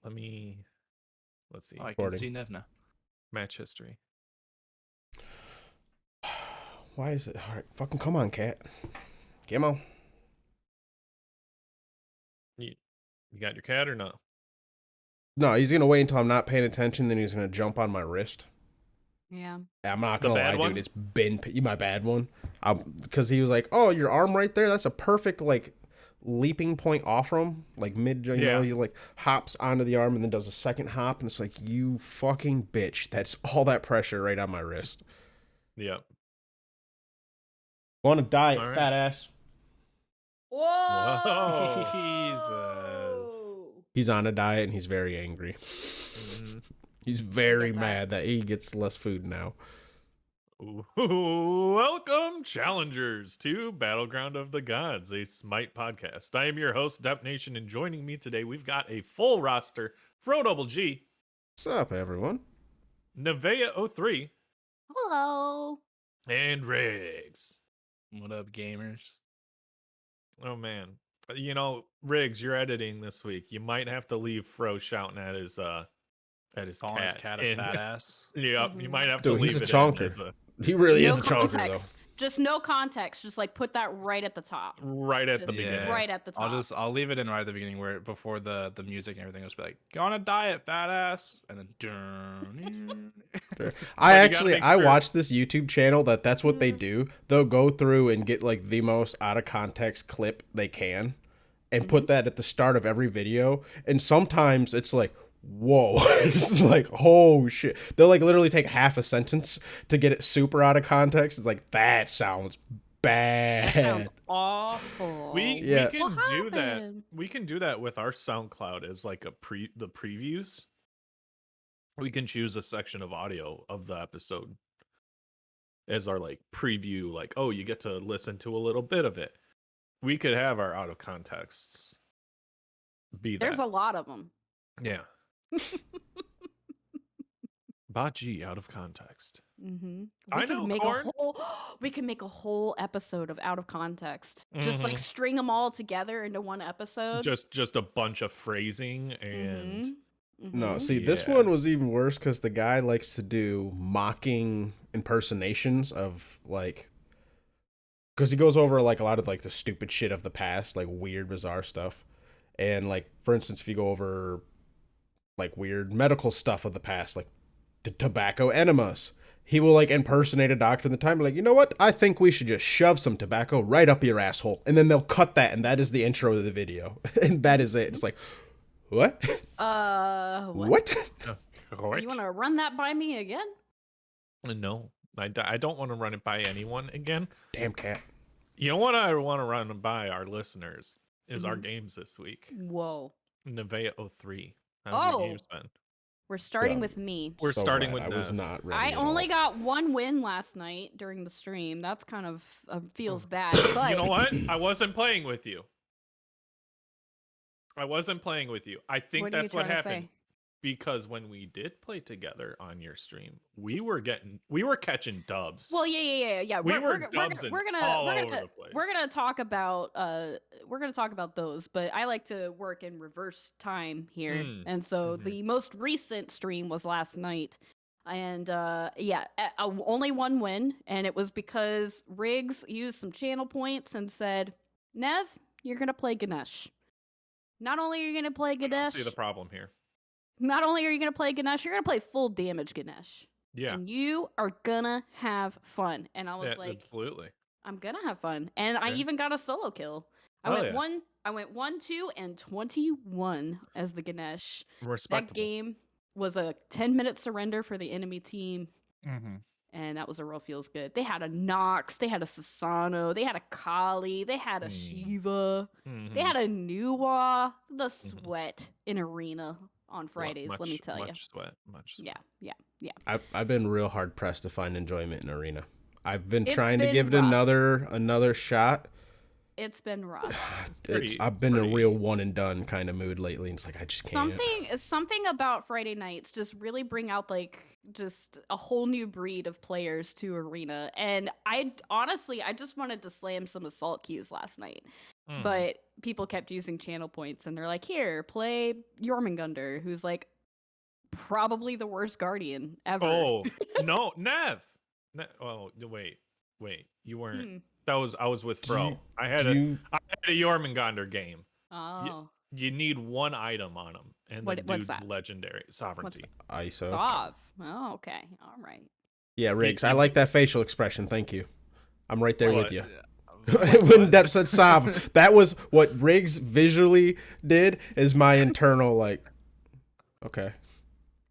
right, let's see. Oh, I can see Nevna. Match history. Why is it? All right, fucking come on, cat. Come on. You got your cat or no? No, he's gonna wait until I'm not paying attention, then he's gonna jump on my wrist. Yeah. I'm not The gonna bad lie, one? dude. It's been my bad one. Because he was like, "Oh, your arm right there. That's a perfect like leaping point off from like mid. You know, he like hops onto the arm and then does a second hop, and it's like, you fucking bitch. That's all that pressure right on my wrist. Yep. Want to die, All right. fat ass? Whoa! Jesus. He's on a diet and he's very angry. Mm-hmm. He's very mad that he gets less food now. Welcome, challengers, to Battleground of the Gods, a Smite podcast. I am your host, Dep Nation, and joining me today, we've got a full roster. Fro Double G. What's up, everyone? Nevea03. Hello. And Riggs. What up, gamers? Oh, man. You know, Riggs, you're editing this week. You might have to leave Fro shouting at his Calling cat. his cat a fat ass. Yep, you might have to Dude, leave he's a it chonker. in He really is a context. chonker, though. Just no context. Just like put that right at the top. right at the Just beginning. Right at the top. I'll leave it in right at the beginning where before the music and everything was like, go on a diet, fat ass, and then Sure. But I watched this YouTube channel that's what they do. They'll go through and get like the most out of context clip they can and put that at the start of every video. And sometimes it's like, whoa, it's like, oh shit. They'll like literally take half a sentence to get it super out of context. It's like, that sounds bad. That sounds awful. We Yeah. can What do that. happened? We can do that with our SoundCloud as like the previews. We can choose a section of audio of the episode as our like preview, like, oh, you get to listen to a little bit of it. We could have our out of contexts be There's that. a lot of them. Yeah. Baji out of context. Mm-hmm. I know, Corn. We can make a whole episode of out of context. Just like Mhm. string them all together into one episode. Just a bunch of phrasing and No, see, this Yeah. one was even worse because the guy likes to do mocking impersonations of like, because he goes over like a lot of like the stupid shit of the past, like weird, bizarre stuff. And like, for instance, if you go over like weird medical stuff of the past, like the tobacco enemas, he will like impersonate a doctor in the time, like, you know what? I think we should just shove some tobacco right up your asshole. And then they'll cut that, and that is the intro of the video. And that is it. It's like, what? What? What? You want to run that by me again? No, I don't want to run it by anyone again. Damn cat. You know what I want to run by our listeners is our games this week. Whoa. Nevea03. How's your games been? We're starting Yeah. with me. We're starting glad with I was Nev. not ready. I at only all. got one win last night during the stream. That's kind of feels bad. But You know what? I wasn't playing with you. I think What are you that's what trying to happened. say? Because when we did play together on your stream, we were catching dubs. Well, yeah. We were gonna all over the place. we're gonna talk about those, but I like to work in reverse time here, and so the most recent stream was last night, and only one win, and it was because Riggs used some channel points and said, "Nev, you're gonna play Ganesh. Not only are you gonna play I don't Ganesh, see the problem here. not only are you gonna play Ganesh, you're gonna play full damage Ganesh." Yeah. And you are gonna have fun. And I was Yeah, like, absolutely. I'm gonna have fun. And I Sure. even got a solo kill. I went 1, 2, and 21 as the Ganesh. Respectable. That game was a 10-minute surrender for the enemy team. Mm-hmm. And that was a real feels good. They had a Nox, they had a Susano, they had a Kali, they had a Shiva, they had a Nuwa. The sweat in arena on Fridays, let me tell you. Much sweat. Yeah. I've been real hard pressed to find enjoyment in arena. I've been It's trying to been give it rough. another shot. It's been rough. I've been in a real one and done kind of mood lately. And it's like I just can't. Something about Friday nights just really bring out like just a whole new breed of players to arena. And I honestly just wanted to slam some assault queues last night. But people kept using channel points, and they're like, "Here, play Jormungandr," who's like probably the worst guardian ever. Oh no, Nev. Oh wait. You weren't. Hmm. I was with Bro. I had you a Jormungandr game. Oh, You need one item on him, and the What's dude's that? legendary sovereignty. ISO. Sov. Oh, okay. All right. Yeah, Riggs. I he- like that facial expression. Thank you. I'm right there What? with you. Yeah. When Depp said Sav, that was what Riggs visually did. Is my internal like, okay.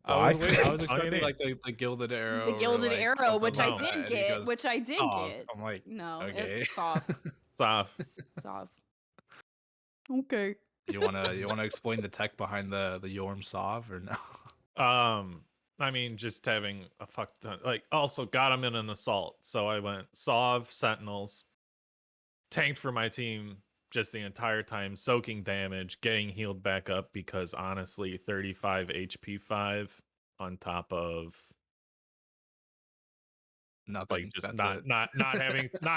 I Why? was expecting mean, like the gilded arrow. The Gilded or, like, Arrow, something which I like that, did and he get. goes, Which I did "Sov." get. I'm like, No, okay. it's Sov. Sov. Sov. Okay. you wanna explain the tech behind the Yorm Sov or no? I mean, just having a fuck ton. Like, also got him in an assault, so I went Sov Sentinels, tanked for my team just the entire time, soaking damage, getting healed back up because honestly, 35 HP 5 on top of Nothing. like just That's not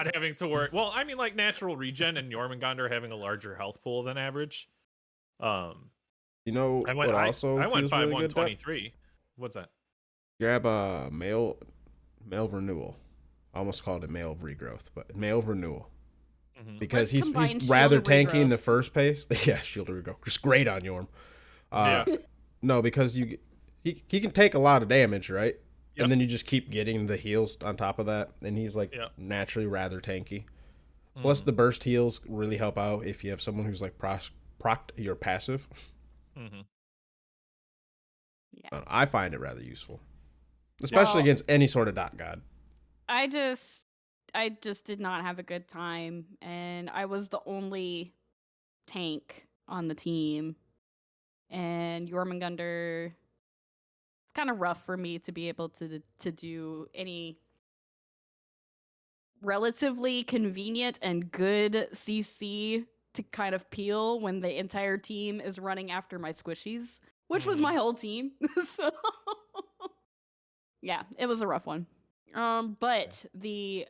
it. having to worry. Well, I mean, like natural regen and Jormungandr having a larger health pool than average. You know I went what also I went feels really good? Depp? 5-1-23. What's that? Grab a male renewal. I almost called it male regrowth, but male renewal. Mhm. Because Let's he's combine rather shield tanky in the regrowth. first pace. Yeah, shield regrowth. Just great on Yorm. Yeah. No, because he can take a lot of damage, right? Yep. And then you just keep getting the heals on top of that, and he's like Yep. naturally rather tanky. Plus, Mhm. the burst heals really help out if you have someone who's like procced your passive. Mhm. Yeah. I find it rather useful, especially Well- against any sort of dot god. I just did not have a good time, and I was the only tank on the team, and Jormungandr. It's kind of rough for me to be able to do any relatively convenient and good CC to kind of peel when the entire team is running after my squishies, which was Mhm. my whole team. So yeah, it was a rough one. But the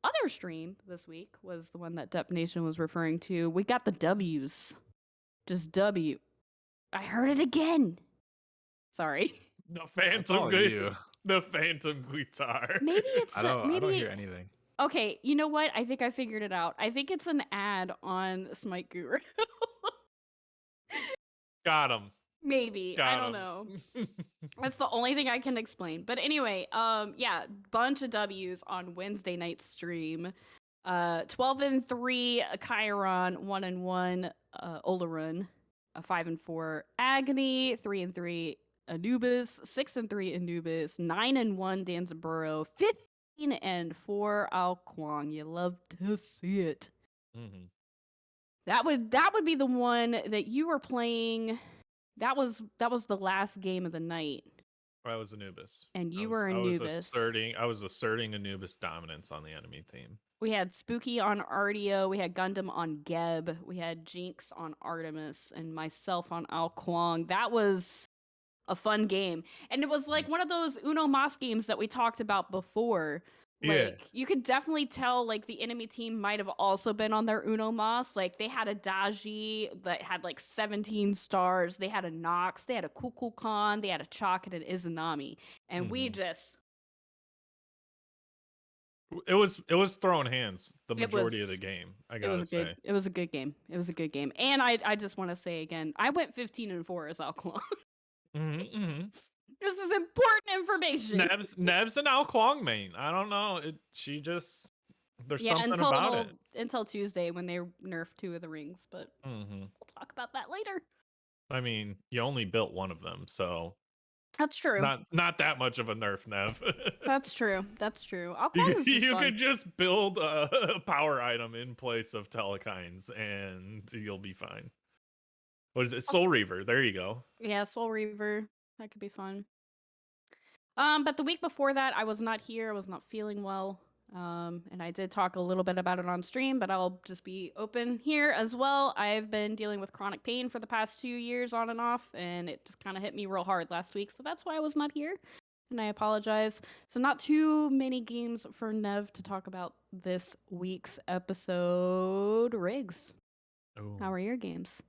other stream this week was the one that Dep Nation was referring to. We got the W's. Just W. I heard it again. Sorry. The That's phantom all you. the phantom guitar. Maybe it's I the, don't maybe hear anything. Okay, you know what? I think I figured it out. I think it's an ad on Smite Guru. Got him. Maybe. I don't know. That's the only thing I can explain. But anyway, yeah, bunch of W's on Wednesday night stream. 12-3 Chiron, 1-1 Olarun, 5-4 Agony, 3-3 Anubis, 6-3 Anubis, 9-1 Danzaburo, 15-4 Ao Kwang. You love to see it. Mhm. That would be the one that you were playing. That was the last game of the night. I was Anubis. And you I were Anubis. I was asserting Anubis dominance on the enemy team. We had Spooky on Artio, we had Gundam on Geb, we had Jinx on Artemis, and myself on Ao Kwang. That was a fun game. And it was like one of those Uno Mas games that we talked about before. Like, Yeah. you could definitely tell, like, the enemy team might have also been on their Uno Mas. Like, they had a Daji that had, like, 17 stars. They had a Nox. They had a Kukulkan. They had a Chalk and an Izanami. And we Mhm. just... It was throwing hands the It majority of was- the game. I It gotta was a say. good. It was a good game. It was a good game. And I just want to say again, I went 15-4 as Ao Kwang. Mm-hmm. This is important information. Nev's an Ao Kwang main. I don't know. She just there's something about it. Until Tuesday when they nerfed 2 of the rings, but Mm-hmm. we'll talk about that later. I mean, you only built one of them, so That's true. not that much of a nerf, Nev. That's true. That's true. Ao Kwang was just You fun. could just build a power item in place of Telekines, and you'll be fine. What is it? Soul Reaver. There you go. Yeah, Soul Reaver. That could be fun. But the week before that, I was not here. I was not feeling well. And I did talk a little bit about it on stream, but I'll just be open here as well. I've been dealing with chronic pain for the past 2 years on and off, and it just kind of hit me real hard last week. So that's why I was not here. And I apologize. So not too many games for Nev to talk about this week's episode. Riggs. How are your games?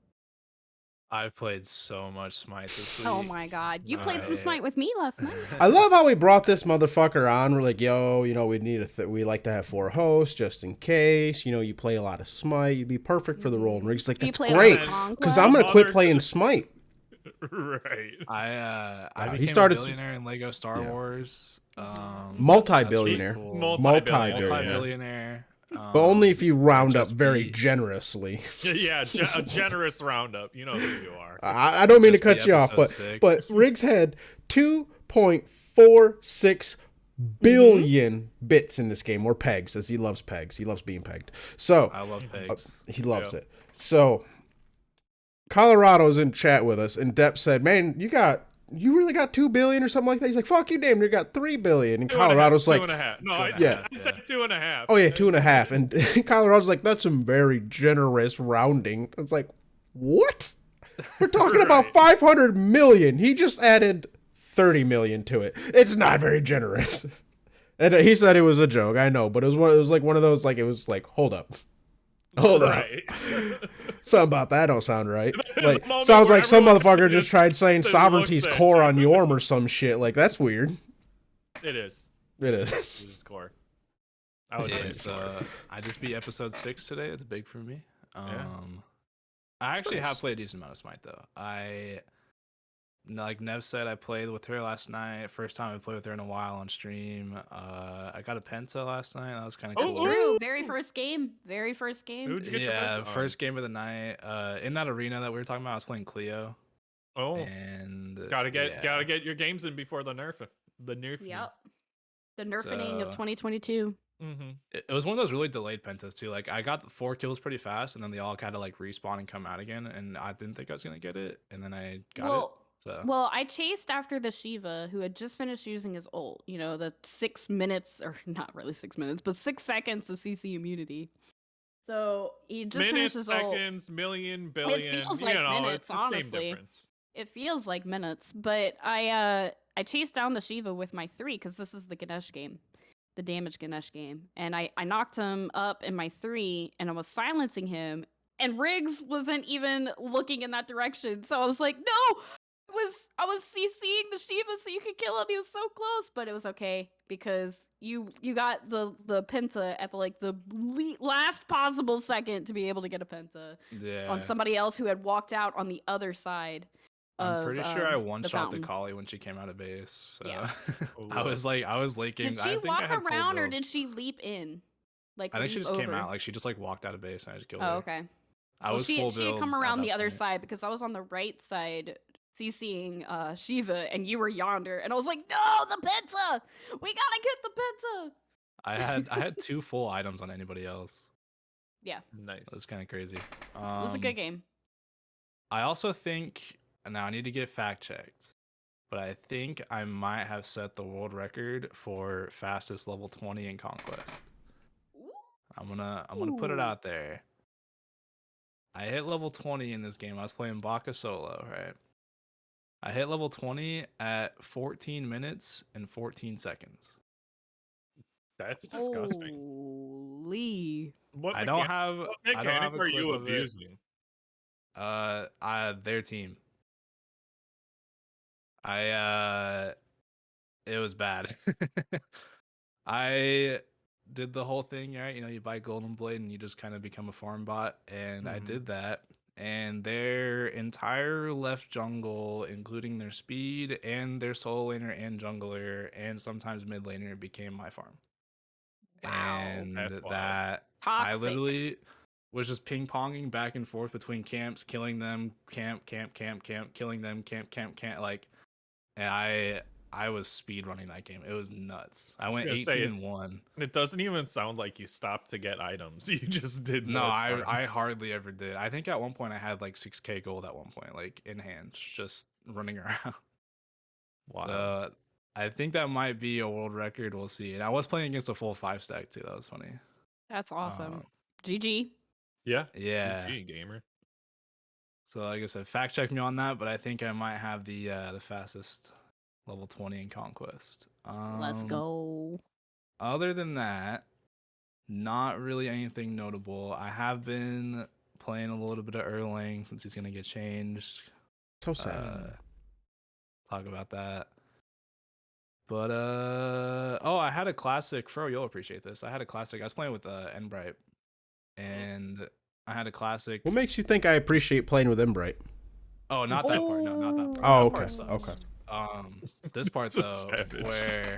I've played so much Smite this week. Oh my god. You played some I- Smite with me last night. I love how we brought this motherfucker on. We're like, yo, we need we like to have 4 hosts just in case. You play a lot of Smite. You'd be perfect for the role. And Rick's like, Do you that's play great. Conquest? Because I'm going to quit Mother- playing Smite. Right. I he became started- a billionaire in Lego Star Yeah. Wars. Multi-billionaire. That's really cool. Multi-billionaire. Multi-billionaire. But only if you round up just very beat- generously. Yeah, a generous roundup. You know who you are. I don't mean to Just beat cut you off, episode but 6. Riggs had 2.46 billion bits in this game, or pegs, as he loves pegs. He loves being pegged. So I love pigs. he loves it. So Colorado's in chat with us, and Depp said, "Man, you really got 2 billion or something like that." He's like, "Fuck you, damn, you got 3 billion." And Colorado's like, 2.5. No, I Yeah. said 2.5. "Oh yeah, 2.5." And Colorado's like, "That's some very generous rounding." It's like, what? We're talking about Right. 500 million. He just added 30 million to it. It's not very generous. And he said it was a joke. I know, but it was like one of those, like, it was like, hold up. Hold Right. up. Something about that don't sound right. Like, moment sounds where like some everyone motherfucker just just tried saying looks sovereignty's at core you. on Yorm or some shit. Like, that's weird. It is. It is. It is core. I would say it's core. I just beat episode 6 today. It's big for me. Yeah. I actually Nice. have played a decent amount of Smite though. Like Nev said, I played with her last night. First time I played with her in a while on stream. I got a Penta last night. That was kind of Oh, cool. ooh. True. Very first game. Very first game. Who'd you get your Yeah, bets on? first game of the night. In that arena that we were talking about, I was playing Cleo. Oh, And gotta yeah. get your games in before the nerf. The nerf. Yep. The nerfening of So- 2022. Mm-hmm. It was one of those really delayed pentas too. Like I got 4 kills pretty fast, and then they all kind of like respawn and come out again. And I didn't think I was gonna get it, and then I got it. So Well, I chased after the Shiva who had just finished using his ult. The 6 minutes, or not really 6 minutes, but 6 seconds of CC immunity. So he just finished Minutes, his ult. seconds, million, billion. feels like minutes, it's the same honestly. difference. It feels like minutes, but I chased down the Shiva with my 3 because this is the Ganesh game, the damage Ganesh game, and I knocked him up in my 3, and I was silencing him, and Riggs wasn't even looking in that direction, so I was like, no, I was CCing the Shiva so you could kill him. He was so close, but it was okay because you got the penta at the last possible second to be able to get a penta yeah, on somebody else who had walked out on the other side. I'm pretty sure I of, one the shot the fountain. Kali when she came out of base. So Yeah. I was laking. Did I she think walk I had full around or build. did she leap in? Like I think she leap just came over? out. Like she just like walked out of base, and I just killed Oh, her. okay. I Well, was she full had build. come at around that the other point. side because I was on the right side CCing Shiva and you were yonder, and I was like, no, the penta! We gotta get the penta! I had 2 full items on anybody else. Yeah, Nice. It was kind of crazy. it was a good game. I also think now I need to get fact checked, but I think I might have set the world record for fastest level 20 in Conquest. I'm gonna put it Ooh. out there. I hit level 20 in this game. I was playing Baka solo, right? I hit level 20 at 14 minutes and 14 seconds. That's disgusting. Holy. What I don't mechanic- have What I don't mechanic have a are clip you of it. abusing? Their team. It was bad. I did the whole thing, right? You buy Golden Blade and you just kind of become a farm bot, and I Mhm. did that. And their entire left jungle, including their speed and their solo laner and jungler, and sometimes mid laner, became my farm. Wow. And That's wild. that Toxic. I literally was just ping ponging back and forth between camps, killing them, camp, killing them, camp, like, and I was speed running that game. It was nuts. I was went gonna 18 say, and 1. It doesn't even sound like you stopped to get items. You just did No, more farm. I hardly ever did. I think at one point I had like 6k gold at one point, like in hand, just running around. Wow. So I think that might be a world record. We'll see. And I was playing against a full 5 stack too. That was funny. That's awesome. Um, GG. yeah. Yeah. GG, gamer. So like I said, fact check me on that, but I think I might have the fastest level 20 in Conquest. Let's go. Other than that, not really anything notable. I have been playing a little bit of Erlang since he's gonna get changed. So sad. Talk about that. But I had a classic. Fro, you'll appreciate this. I had a classic. I was playing with Enbright, and I had a classic. What makes you think I appreciate playing with Embright? Oh, not that part. No, not that part. Oh, That okay. part sucks. This part So though, savage. where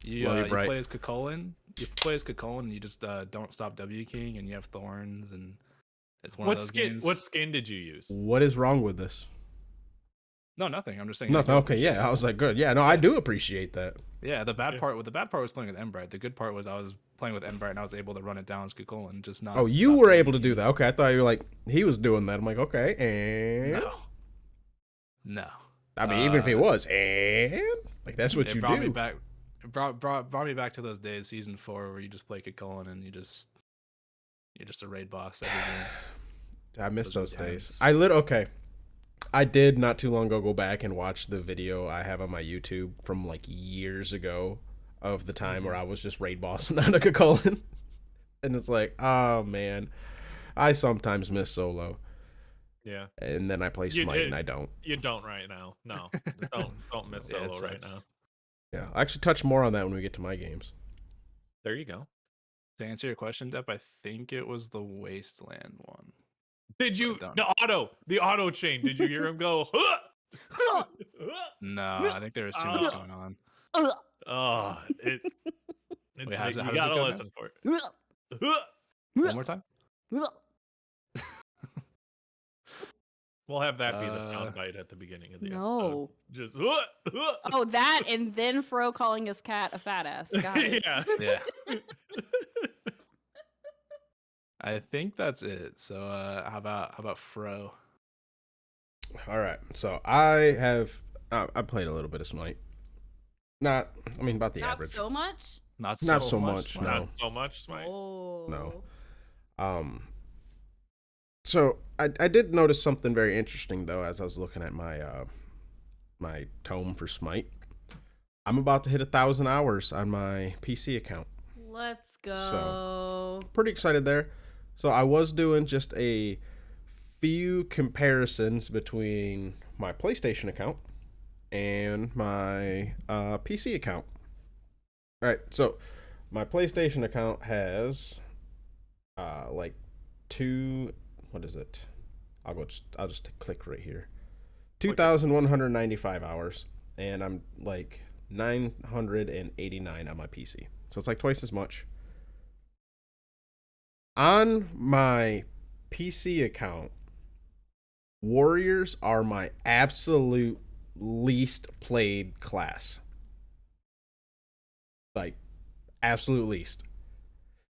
you play as Kakolin. You play as Kakolin, and you just don't stop W keying, and you have thorns, and it's one of those games. What skin did you use? What is wrong with this? No, nothing. I'm just saying. Nothing. I Okay, yeah. I was like, good. Yeah, no, I do appreciate that. Yeah, the bad part was playing with Embright. The good part was I was playing with Embright and I was able to run it down as Kukulin, just not. Oh, you were able to do that. Okay, I thought you were like he was doing that. I'm like, okay, and no. I mean, even if it was, and like that's what it you brought do. Me back, brought me back to those days, season 4, where you just play Kukulin and you're just a raid boss every game. I miss those times. days. Okay. I did not too long ago go back and watch the video I have on my YouTube from like years ago of the time where I was just raid bossing on a Kukulin. And it's like, oh man, I sometimes miss solo. Yeah. And then I play Smite and I don't. You don't right now. No. don't miss solo right now. Yeah. I'll actually touch more on that when we get to my games. There you go. To answer your question, Depp, I think it was the Wasteland one. Did you the auto chain? Did you hear him go? No, I think there was too much going on. Oh, it's Wait, how you does it gotta go listen for it. One more time. We'll have that be the soundbite at the beginning of the episode. No. Just Oh, that and then Fro calling his cat a fat ass. Got it. Yeah. I think that's it. So how about Fro? All right. So I played a little bit of Smite. About the Not average. so much. Not so so much, much. no. Not so much, Smite. Oh. No. So I did notice something very interesting though as I was looking at my my tome for Smite. I'm about to hit 1,000 hours on my PC account. Let's go. So pretty excited there. So I was doing just a few comparisons between my PlayStation account and my PC account. All right, so my PlayStation account has like what is it? I'll just click right here. 2,195 hours, and I'm like 989 on my PC. So it's like twice as much. On my PC account, Warriors are my absolute least played class. Like, absolute least.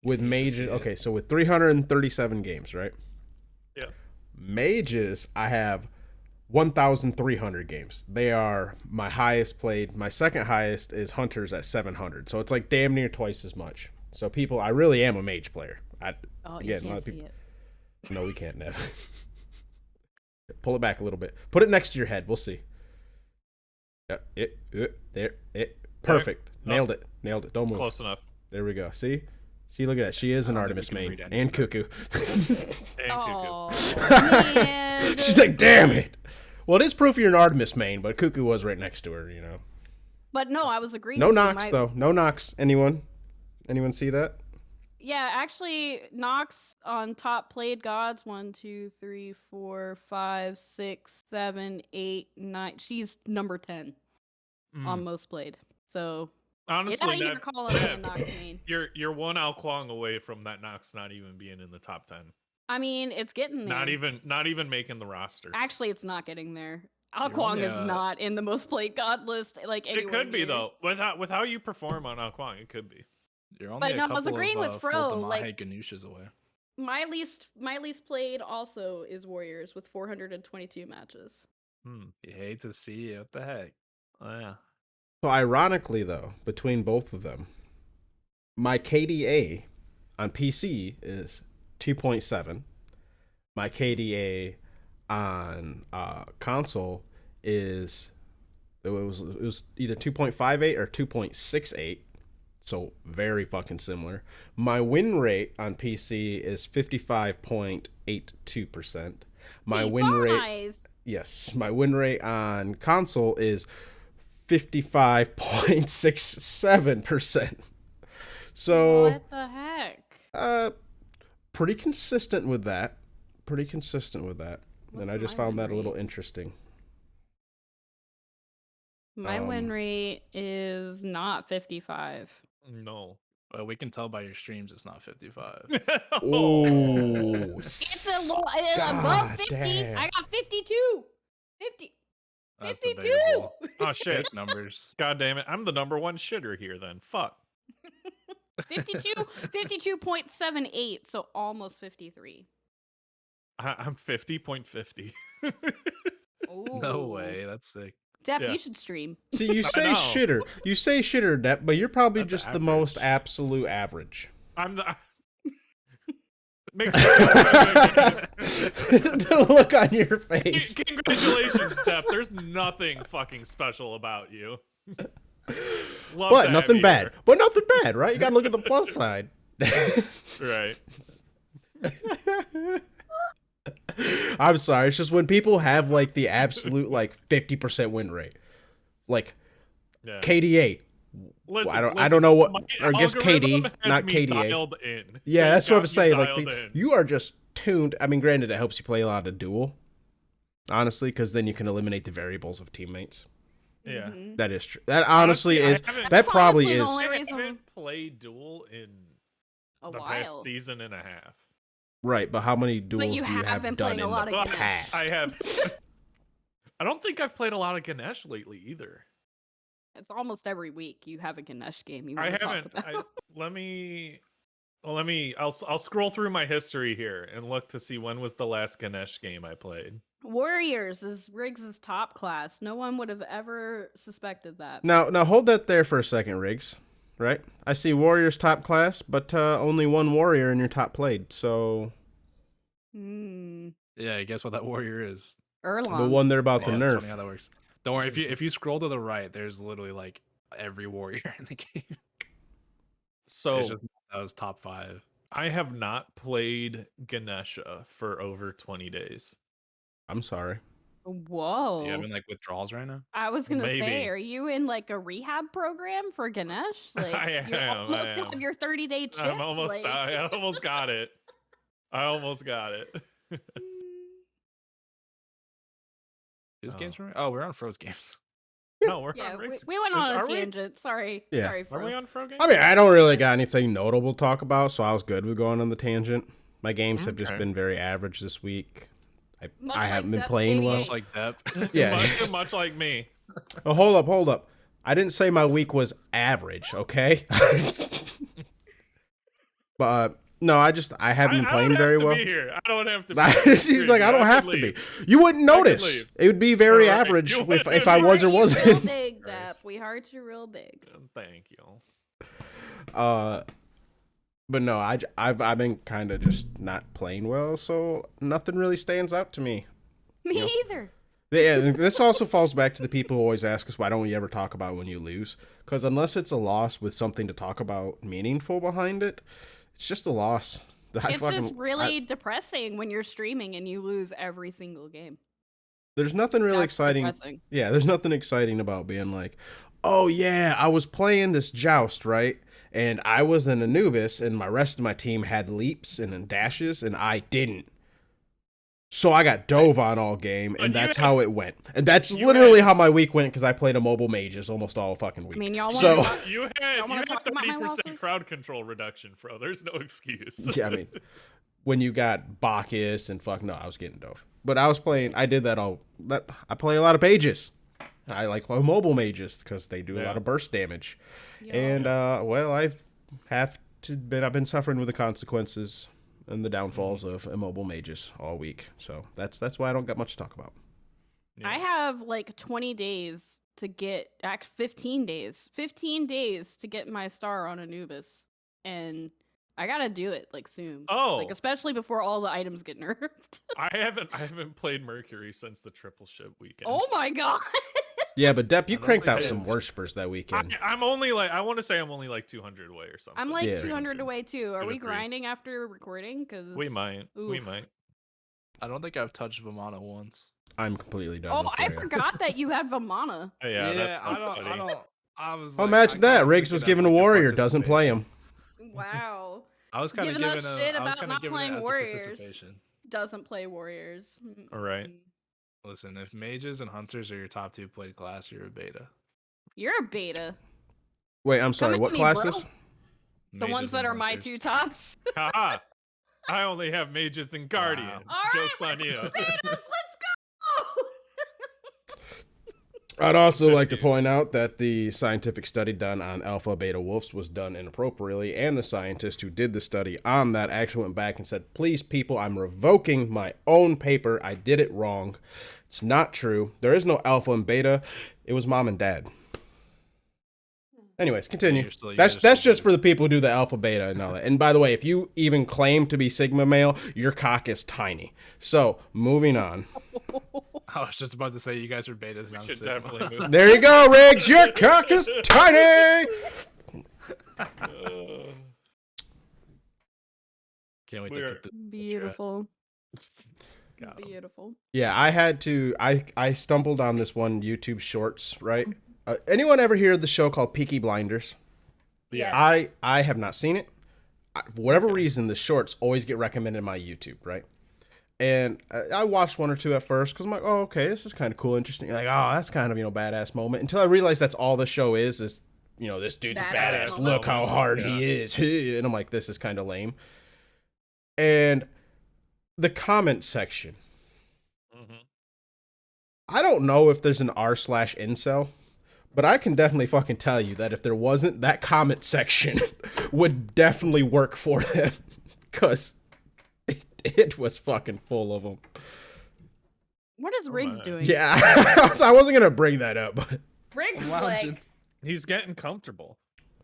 With mages, okay, so with 337 games, right? Yeah. Mages, I have 1,300 games. They are my highest played. My second highest is Hunters at 700. So it's like damn near twice as much. So people, I really am a mage player. You can't see it. No, we can't. Never. Pull it back a little bit. Put it next to your head. We'll see. There. Perfect. Nailed it. Don't move. Close enough. There we go. See, look at that. She is an Artemis main and Cuckoo. And Man. She's like, damn it. Well, it is proof you're an Artemis main, but Cuckoo was right next to her, But no, I was agreeing. No with you. Nox, though. No Nox. Anyone see that? Yeah, actually, Nox on top played gods 1, 2, 3, 4, 5, 6, 7, 8, 9. She's number 10 on most played. So honestly, you're calling it a Nox main. You're one Ao Kwang away from that Nox not even being in the top 10. I mean, it's getting there. Not even making the roster. Actually, it's not getting there. Ao Kwang is not in the most played god list. Like it could be though. With how you perform on Ao Kwang, it could be. You're only I was agreeing with Fro. Like Ganoushas away. My least played also is Warriors with 422 matches. You hate to see it. What the heck? Oh yeah. So ironically, though, between both of them, my KDA on PC is 2.7. My KDA on console is it was either 2.58 or 2.68. So very fucking similar. My win rate on PC is 55.82%. My win rate, yes, my win rate on console is 55.67%. So what the heck? pretty consistent with that. And I just found that a little interesting. My win rate is not 55. No. But we can tell by your streams it's not 55. Oh, It's above 50. damn. I got 52. 50. That's 52. debatable. Oh shit. Fake numbers. God damn it. I'm the number one shitter here then. Fuck. 52.78, so almost 53. I'm 50.50. No way. That's sick. Depp, Yeah. you should stream. See, you say know. shitter. You say shitter, Depp, but you're probably That's just the most average. absolute average. I'm the makes The look on your face. Congratulations, Steph. There's nothing fucking special about you. Love But to nothing have bad. you But nothing bad, right? You gotta look at the plus side. here. Right. I'm sorry. It's just when people have like the absolute like 50% win rate, like Yeah. KDA. Listen, I don't know what, my or I guess algorithm KD, has not me KDA. dialed in. Yeah, They've that's what I'm got me saying. Like dialed in. you are just tuned. I mean, granted, it helps you play a lot of duel, honestly, because then you can eliminate the variables of teammates. Yeah. Mhm. That is true. That honestly I is. haven't- That That's probably honestly the is. only I reason- haven't played Duel in A the while. past season and a half. Right, but how many duels you do you have have been done playing a in lot the of Ganesh. past? I have. I don't think I've played a lot of Ganesh lately either. It's almost every week you have a Ganesh game you I want to talk haven't. about. I'll scroll through my history here and look to see when was the last Ganesh game I played. Warriors is Riggs' top class. No one would have ever suspected that. Now hold that there for a second, Riggs. Right? I see Warriors top class, but only one warrior in your top played. So Hmm. Yeah, guess what that warrior is? Erlong. the one they're about to Yeah, it's nerf. funny how that works. Don't worry, if you scroll to the right, there's literally like every warrior in the game. So It's just, that was top 5. I have not played Ganesha for over 20 days. I'm sorry. Whoa. You having like withdrawals right now? I was gonna say, Maybe. are you in like a rehab program for Ganesh? Like I you're am, almost I on am. your 30-day chip. I almost got it. I almost got it. Whose Oh. games were we? Oh, we're on Froze games. No, we're Yeah, on we Rick's. went Is- on a are we? tangent. Sorry. Yeah. Sorry Are for we on Fro Games? I mean, I don't really got anything notable to talk about, so I was good with going on the tangent. My games have just Okay. been very average this week. Much I haven't like been playing well. Much like Depp. Yeah. much like me. Oh, hold up. I didn't say my week was average, okay? But no, I haven't been playing very well. I don't have to be here. He's like, I don't have to be. You wouldn't I could notice. leave. It would be very All right. average You if wouldn't. I We was or Real wasn't. big, Christ. Depp. We heard you real big. Thank you. But no, I've been kind of just not playing well, so nothing really stands out to me. Me Yeah. either. Yeah, this also falls back to the people who always ask us, why don't we ever talk about when you lose? Because unless it's a loss with something to talk about meaningful behind it, it's just a loss. It's just really depressing when you're streaming and you lose every single game. There's nothing really That's exciting. depressing. Yeah, there's nothing exciting about being like, oh yeah, I was playing this joust, right? And I was an Anubis, and my rest of my team had leaps and dashes, and I didn't. So I got dove on all game, and But you that's had- how it went. And that's you literally had- how my week went, because I played a mobile mages almost all fucking week. I mean, y'all want So- to You Y'all wanna had talk about my 30% losses? crowd control reduction, Fro. There's no excuse. Yeah, I mean, when you got Bacchus and fuck no, I was getting dove. But I was playing. I did that all. I play a lot of pages. I like mobile mages because they do a Yeah. lot of burst damage. And well, I've been suffering with the consequences and the downfalls of immobile mages all week. So that's why I don't got much to talk about. Yeah. I have like 20 days to get 15 days to get my star on Anubis, and I gotta do it like soon. Oh. Like especially before all the items get nerfed. I haven't played Mercury since the triple ship weekend. Oh my god! Yeah, but Depp, you I don't cranked think out I some have. worshipers that weekend. I'm only like, I want to say I'm only like 200 away or something. I'm like Yeah. 200 away too. Are Two to we three. grinding after recording? Because We might. We might. I don't think I've touched Vamana once. I'm completely done Oh, with I Freya. forgot that you had Vamana. Yeah, that's I not don't. funny. I don't. I was. Oh, like, imagine I that. kinda Riggs took was it as, given a like, warrior, doesn't play him. Wow. I was kind of Giving giving us a. shit I was about kind of not giving it playing as warriors. a participation. Doesn't play warriors. All right. Listen, if mages and hunters are your top 2 played class, you're a beta. You're a beta. Wait, I'm sorry. Come at What me, classes? bro. The Mages ones that and are my hunters. 2 tops. Haha. I only have mages and guardians. All right, Joke's on you. betas, let's go. I'd also like to point out that the scientific study done on alpha beta wolves was done inappropriately, and the scientist who did the study on that actually went back and said, please, people, I'm revoking my own paper. I did it wrong. It's not true. There is no alpha and beta. It was mom and dad. Anyways, continue. You That's guys are still just beta. for the people who do the alpha beta and all that. And by the way, if you even claim to be sigma male, your cock is tiny. So, moving on. I was just about to say you guys are betas now. Should definitely move. There you go, Riggs. Your cock is tiny. Can't wait We to are- put the Beautiful. Got 'em. Beautiful. Yeah, I had to. I stumbled on this one YouTube Shorts. Right? Anyone ever hear of the show called Peaky Blinders? Yeah. I have not seen it. For whatever reason, the shorts always get recommended in my YouTube. Right? And I watched one or two at first because I'm like, oh, okay, this is kind of cool, interesting. Like, oh, that's kind of, badass moment. Until I realized that's all the show is, this dude's Badass badass. moment. Look how hard he is. And I'm like, this is kind of lame. And the comment section. Mhm. I don't know if there's an r/incel, but I can definitely fucking tell you that if there wasn't, that comment section would definitely work for them. Because it was fucking full of them. What is Riggs my. doing? Yeah, I wasn't gonna bring that up, but Riggs is lounging. like, He's getting comfortable.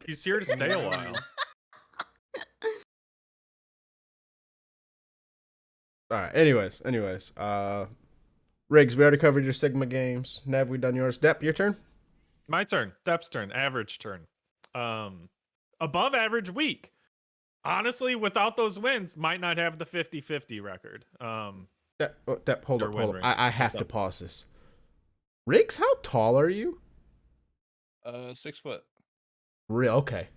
He's here to stay a while. all right. Anyways, Riggs, we already covered your Sigma games. Nev, we done yours. Depp, your turn. My turn. Dep's turn. Average turn. Above average week. Honestly, without those wins, might not have the 50-50 record. Depp, hold Your up, win hold up. rate. I have What's to up? pause this. Riggs, how tall are you? 6 foot. Real okay.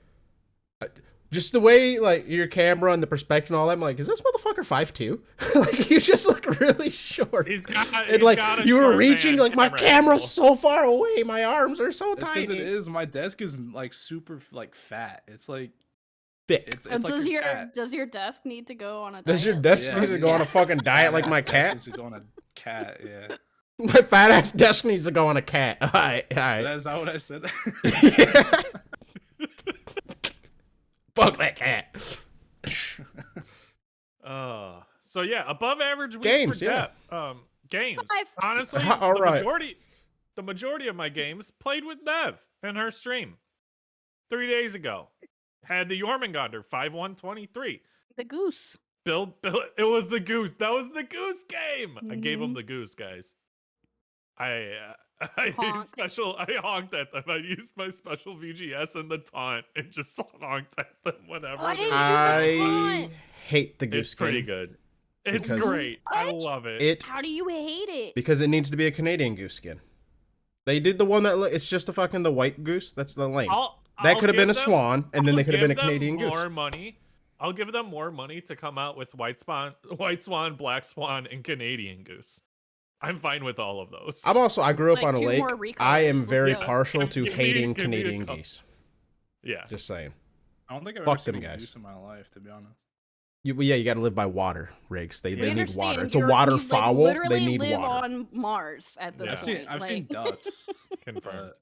Just the way like your camera and the perspective and all that, I'm like, is this motherfucker 5'2"? Like you just look really short. He's got. And he's like got a you were short reaching, man like my camera camera's angle. so far away, my arms are so That's because tiny. it is. My desk is like super like fat. It's like Thick. it's and like does a your cat. does your desk need to go on a Does your diet? desk Yeah. need to go on a fucking diet like my Desk cat? needs to go on a cat. Yeah. My fat ass desk needs to go on a cat. All right. That's not what I said. Fuck that cat. So yeah, above average week Games, for yeah. Dep. Games. Five. Honestly, All the right. majority of my games played with Nev in her stream 3 days ago. Had the Jormungandr 5-1-23. The goose. Build. It was the goose. That was the goose game. I gave him Mhm. the goose, guys. I Honk. I honked at them. I used my special VGS and the taunt and just honked at them whenever. I they didn't were do the I taunt. hate the goose It's pretty game. good. It's Because- great. I love it. It How do you hate it? because it needs to be a Canadian goose skin. They did the one that it's just the white goose. That's the lame. That could have been a swan, and then they could have been a Canadian goose. More money. I'll give them more money to come out with white swan, black swan, and Canadian goose. I'm fine with all of those. I grew up Like on a 2 lake. more I am recolors. very Yeah. partial to Give me- hating give me a Canadian couple. geese. Yeah. Just saying. I don't think I've Fuck ever seen them a guys. goose in my life, to be honest. You got to live by water, Riggs. They We need understand water. It's a you're- water you, like, fowl. literally They need live water. on Mars at this Yeah. point. I've seen ducks. Confirmed. but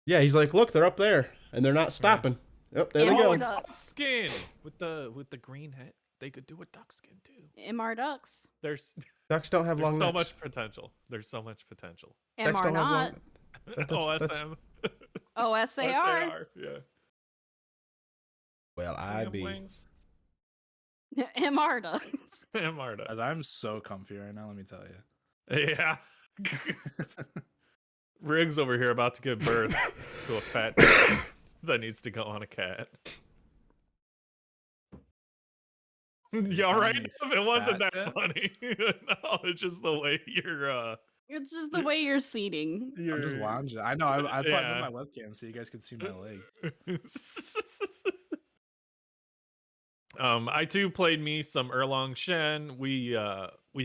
Yeah, he's like, look, they're up there, and they're not stopping. Yep, there Yeah. they Oh, go. no. duck skin with the green head. They could do a duck skin too. MR ducks. There's Ducks don't have there's long so necks. much potential. There's so much potential. Ducks MR don't have not. long. That's- OSM. OSAR. SAR. Yeah. Well, Does he I have be. wings? MR ducks. Marta. I'm so comfy right now. Let me tell you. Yeah. Riggs over here about to give birth to a fat cat that needs to go on a cat. You all right? It wasn't that funny. No, it's just the way you're It's just the way you're seating. I'm just lounging. I know. That's why I moved my webcam so you guys could see my legs. I too played me some Erlong Shen. We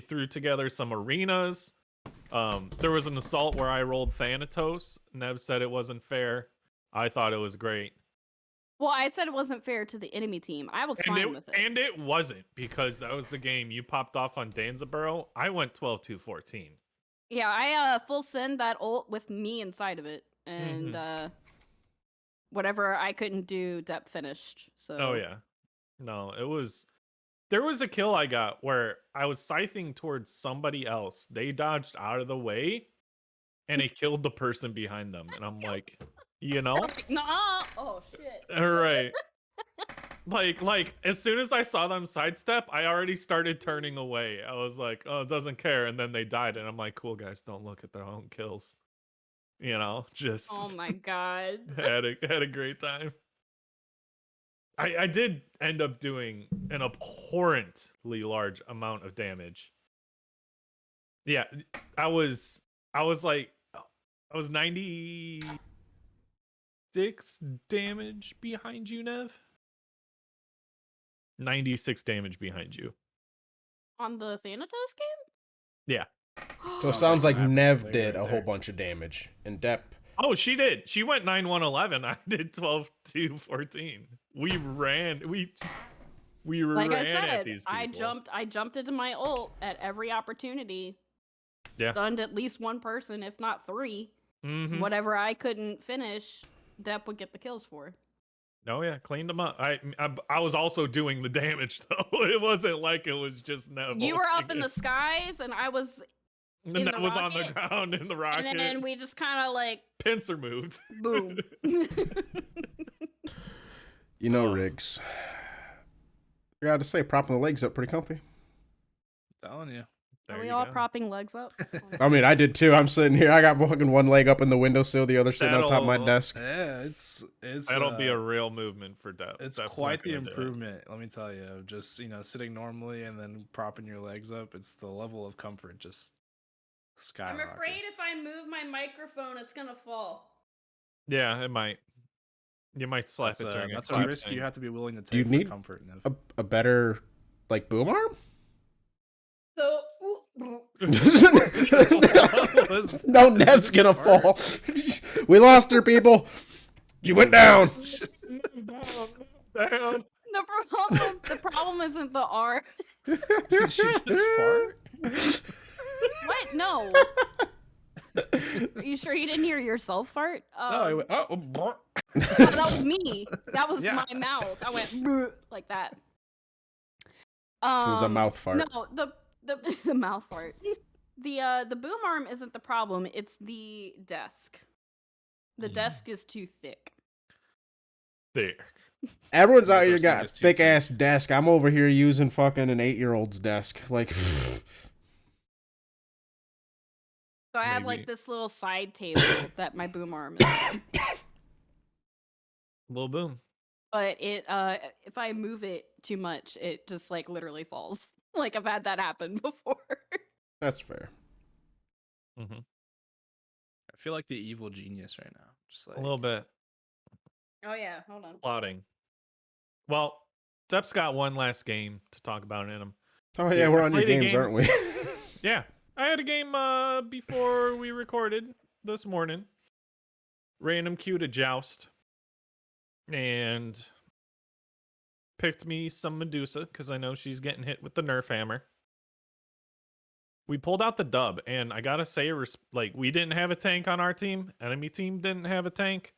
threw together some arenas. There was an assault where I rolled Thanatos. Nev said it wasn't fair. I thought it was great. Well, I said it wasn't fair to the enemy team. I was fine with it. And it wasn't, because that was the game you popped off on Danzaburo. I went 12-2-14. Yeah, I full send that ult with me inside of it. And whatever I couldn't do, Depp finished. So Oh yeah. No, there was a kill I got where I was scything towards somebody else. They dodged out of the way and it killed the person behind them. And I'm like, you know? Like, nah. Oh shit. All right. like as soon as I saw them sidestep, I already started turning away. I was like, oh, it doesn't care. And then they died. And I'm like, cool, guys, don't look at their own kills. You know, just Oh my god. had a great time. I did end up doing an abhorrently large amount of damage. Yeah, I was 96 damage behind you, Nev. 96 damage behind you. On the Thanatos game? Yeah. So it sounds like Nev did a whole bunch of damage. And Depp. Oh, she did. She went 9-1-11. I did 12-2-14. We ran. We Like ran I said, at these people. I jumped into my ult at every opportunity. Yeah. Stunned at least one person, if not three. Mm-hmm. Whatever I couldn't finish, Depp would get the kills for. Oh yeah, cleaned them up. I was also doing the damage though. It wasn't like it was just Nev. You were up in the skies, and I was and in that the was rocket, on the ground in the rocket. and then we just kind of like pincer moved. boom. You know, Riggs. I gotta say, propping the legs up pretty comfy. I'm telling you. Are we all propping legs up? I mean, I did too. I'm sitting here. I got fucking one leg up in the windowsill, the other sitting on top of my desk. Yeah, it's that'll be a real movement for Depp. It's quite the improvement, let me tell you. Just, sitting normally and then propping your legs up. It's the level of comfort just skyrockets. I'm afraid if I move my microphone, it's gonna fall. Yeah, it might. You might slap it during That's a risk you have to be willing to take. Do you need comfort, a better boom arm? So no, Nev's gonna fall. We lost her, people. She went down. Down. The problem isn't the R. Did she just fart? What? No. Are you sure you didn't hear yourself fart? No, I went, no, that was me. That was my mouth. I went like that. It was a mouth fart. No, the mouth fart. The boom arm isn't the problem. It's the desk. The desk is too thick. There. Everyone's out here got thick ass desk. I'm over here using fucking an 8-year-old's desk. Like. So I have like this little side table that my boom arm is on. Little boom. But it if I move it too much, it just like literally falls. Like I've had that happen before. That's fair. Mm-hmm. I feel like the evil genius right now. Just like a little bit. Oh yeah, hold on. Plotting. Well, Depp's got one last game to talk about in him. Oh yeah, we're on your games, aren't we? Yeah. I had a game before we recorded this morning. Random queue to Joust. And picked me some Medusa, because I know she's getting hit with the Nerf hammer. We pulled out the dub, and I gotta say, we didn't have a tank on our team. Enemy team didn't have a tank.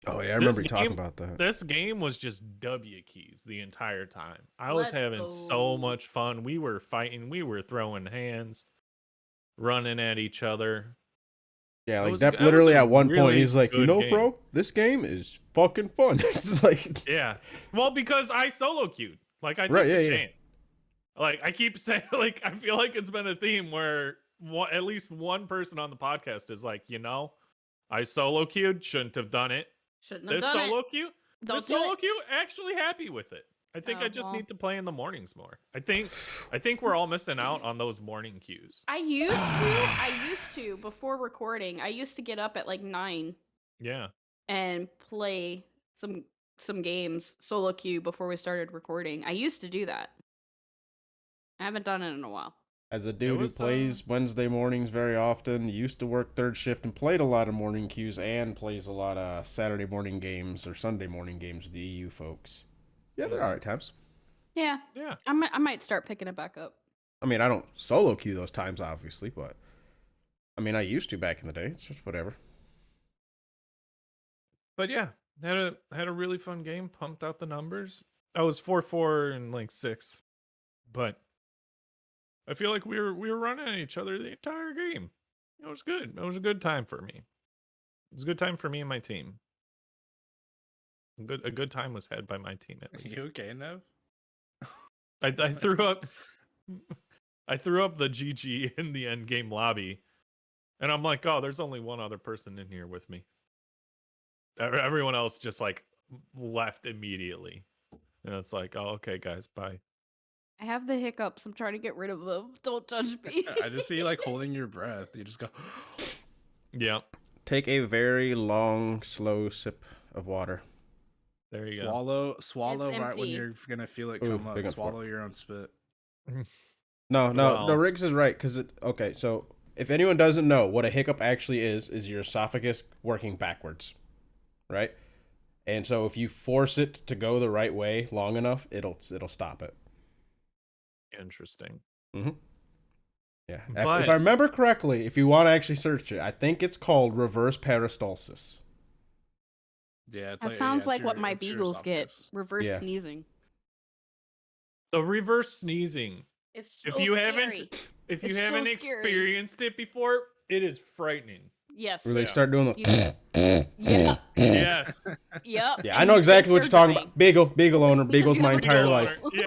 Oh yeah, I remember you talking about that. This game was just W keys the entire time. I was having so much fun. We were fighting. We were throwing hands. Running at each other. Yeah, like that literally at one point he's like, Fro, this game is fucking fun. It's like yeah. Well, because I solo queued. Like I took the chance. Like I keep saying, like I feel like it's been a theme where at least one person on the podcast is like, I solo queued, shouldn't have done it. Shouldn't have This done solo it. queue, Don't this do solo it. queue, actually happy with it. I think I Oh, just well. need to play in the mornings more. I think we're all missing out on those morning queues. I used to before recording. I used to get up at like 9 Yeah. and play some games solo queue before we started recording. I used to do that. I haven't done it in a while. As a dude who was, plays Wednesday mornings very often, used to work third shift and played a lot of morning queues and plays a lot of Saturday morning games or Sunday morning games with the EU folks. Yeah, they're alright times. Yeah. Yeah. I might start picking it back up. I mean, I don't solo queue those times, obviously, but I mean, I used to back in the day. It's just whatever. But yeah, had a really fun game. Pumped out the numbers. I was 4-4 and like 6, but I feel like we were running at each other the entire game. It was good. It was a good time for me. It was a good time for me and my team. A good time was had by my team at least. You okay, Nev? I threw up. I threw up the GG in the end game lobby, and I'm like, oh, there's only one other person in here with me. Everyone else just like left immediately, and it's like, oh, okay, guys, bye. I have the hiccups. I'm trying to get rid of them. Don't judge me. I just see you like holding your breath. You just go. Yeah, Take a very long, slow sip of water. there you go. Swallow It's right when empty. you're gonna feel it Ooh, come up. big on Swallow your own spit. No, Well- Riggs is right, because okay, so if anyone doesn't know what a hiccup actually is your esophagus working backwards, right? And so if you force it to go the right way long enough, it'll stop it. Interesting. Yeah. But- If I remember correctly, if you want to actually search it, I think it's called reverse peristalsis. Yeah, it's That like, sounds it's like your- what my it's your beagles get. esophagus. Reverse Yeah. sneezing. The reverse sneezing. It's so If you scary. haven't, if you It's so haven't scary. experienced it before, it is frightening. Yes. Where they Yeah. start doing the Yeah. Yes. Yep. Yeah, and I know you exactly think what you're talking they're about. Beagle owner, Because Beagle's you my have a entire beagle life. owner. Yeah.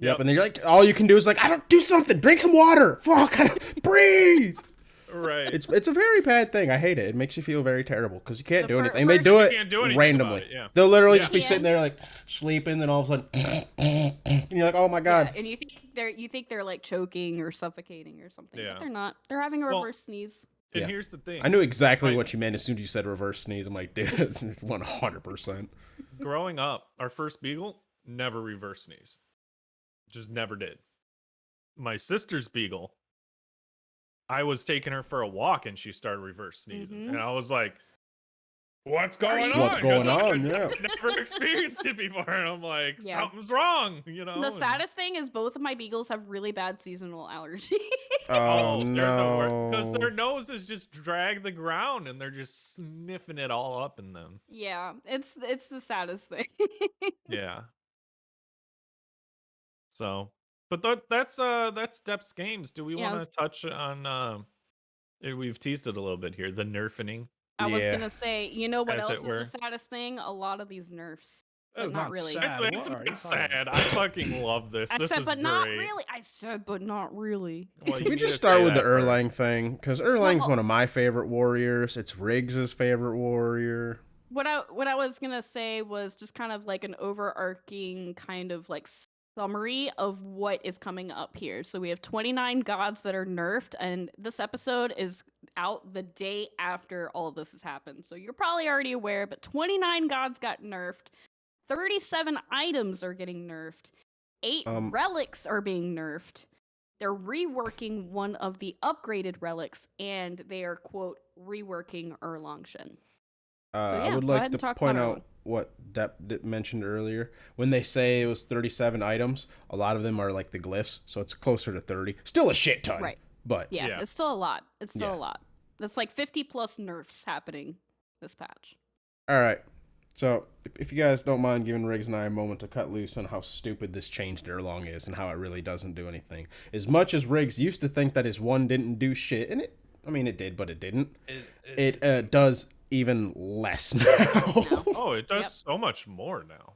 Yep, and they're like, all you can do is like, I don't do something, drink some water, fuck, breathe. Right. It's a very bad thing. I hate it. It makes you feel very terrible because you can't The do fir- anything. They first- do You it can't do anything randomly. about it, yeah. They'll literally Yeah. just be sitting there like sleeping, then all of a sudden, and you're like, oh my god. Yeah, and you think they're like choking or suffocating or something. Yeah. But they're not. They're having a Well, reverse sneeze. And Yeah. here's the thing. I knew exactly Right. what you meant as soon as you said reverse sneeze. I'm like, dude, it's 100%. Growing up, our first beagle never reverse sneezed. Just never did. My sister's beagle, I was taking her for a walk and she started reverse sneezing. Mhm. And I was like, what's going on? What's going 'Cause I've on? Yeah. never experienced it before. And I'm like, Yeah. something's wrong, you know? The and- saddest thing is both of my beagles have really bad seasonal allergy. Oh, no. Because no. their noses just drag the ground and they're just sniffing it all up in them. Yeah, it's the saddest thing. Yeah. So, but that's Steps Games. Do we Yeah, want to touch on we've teased it a little bit here, the nerfening? I was Yeah. gonna say, you know what As else it is were. the saddest thing? A lot of these nerfs. Oh, But not really. sad. It's What are you not talking sad. about? I fucking love this. I This said, is but great. not really. I said, but not really. Well, you We need just to start say with the that first. Erlang thing because Erlang's Well- one of my favorite warriors. It's Riggs's favorite warrior. What I was gonna say was just kind of like an overarching kind of like summary of what is coming up here. So we have 29 gods that are nerfed, and this episode is out the day after all of this has happened. So you're probably already aware, but 29 gods got nerfed. 37 items are getting nerfed. 8 relics are being nerfed. They're reworking one of the upgraded relics, and they are, quote, reworking Erlangshin. I yeah, would go like ahead to and talk point about out what Depp mentioned earlier. When they say it was 37 items, a lot of them are like the glyphs, so it's closer to 30. Still a shit ton. Right. But Yeah, Yeah. it's still a lot. It's still Yeah. a lot. It's like 50 plus nerfs happening this patch. all right. So if you guys don't mind giving Riggs and I a moment to cut loose on how stupid this changed Erlang is and how it really doesn't do anything. As much as Riggs used to think that his one didn't do shit, and it did, but it didn't. It does even less now. Oh, it does Yep. so much more now.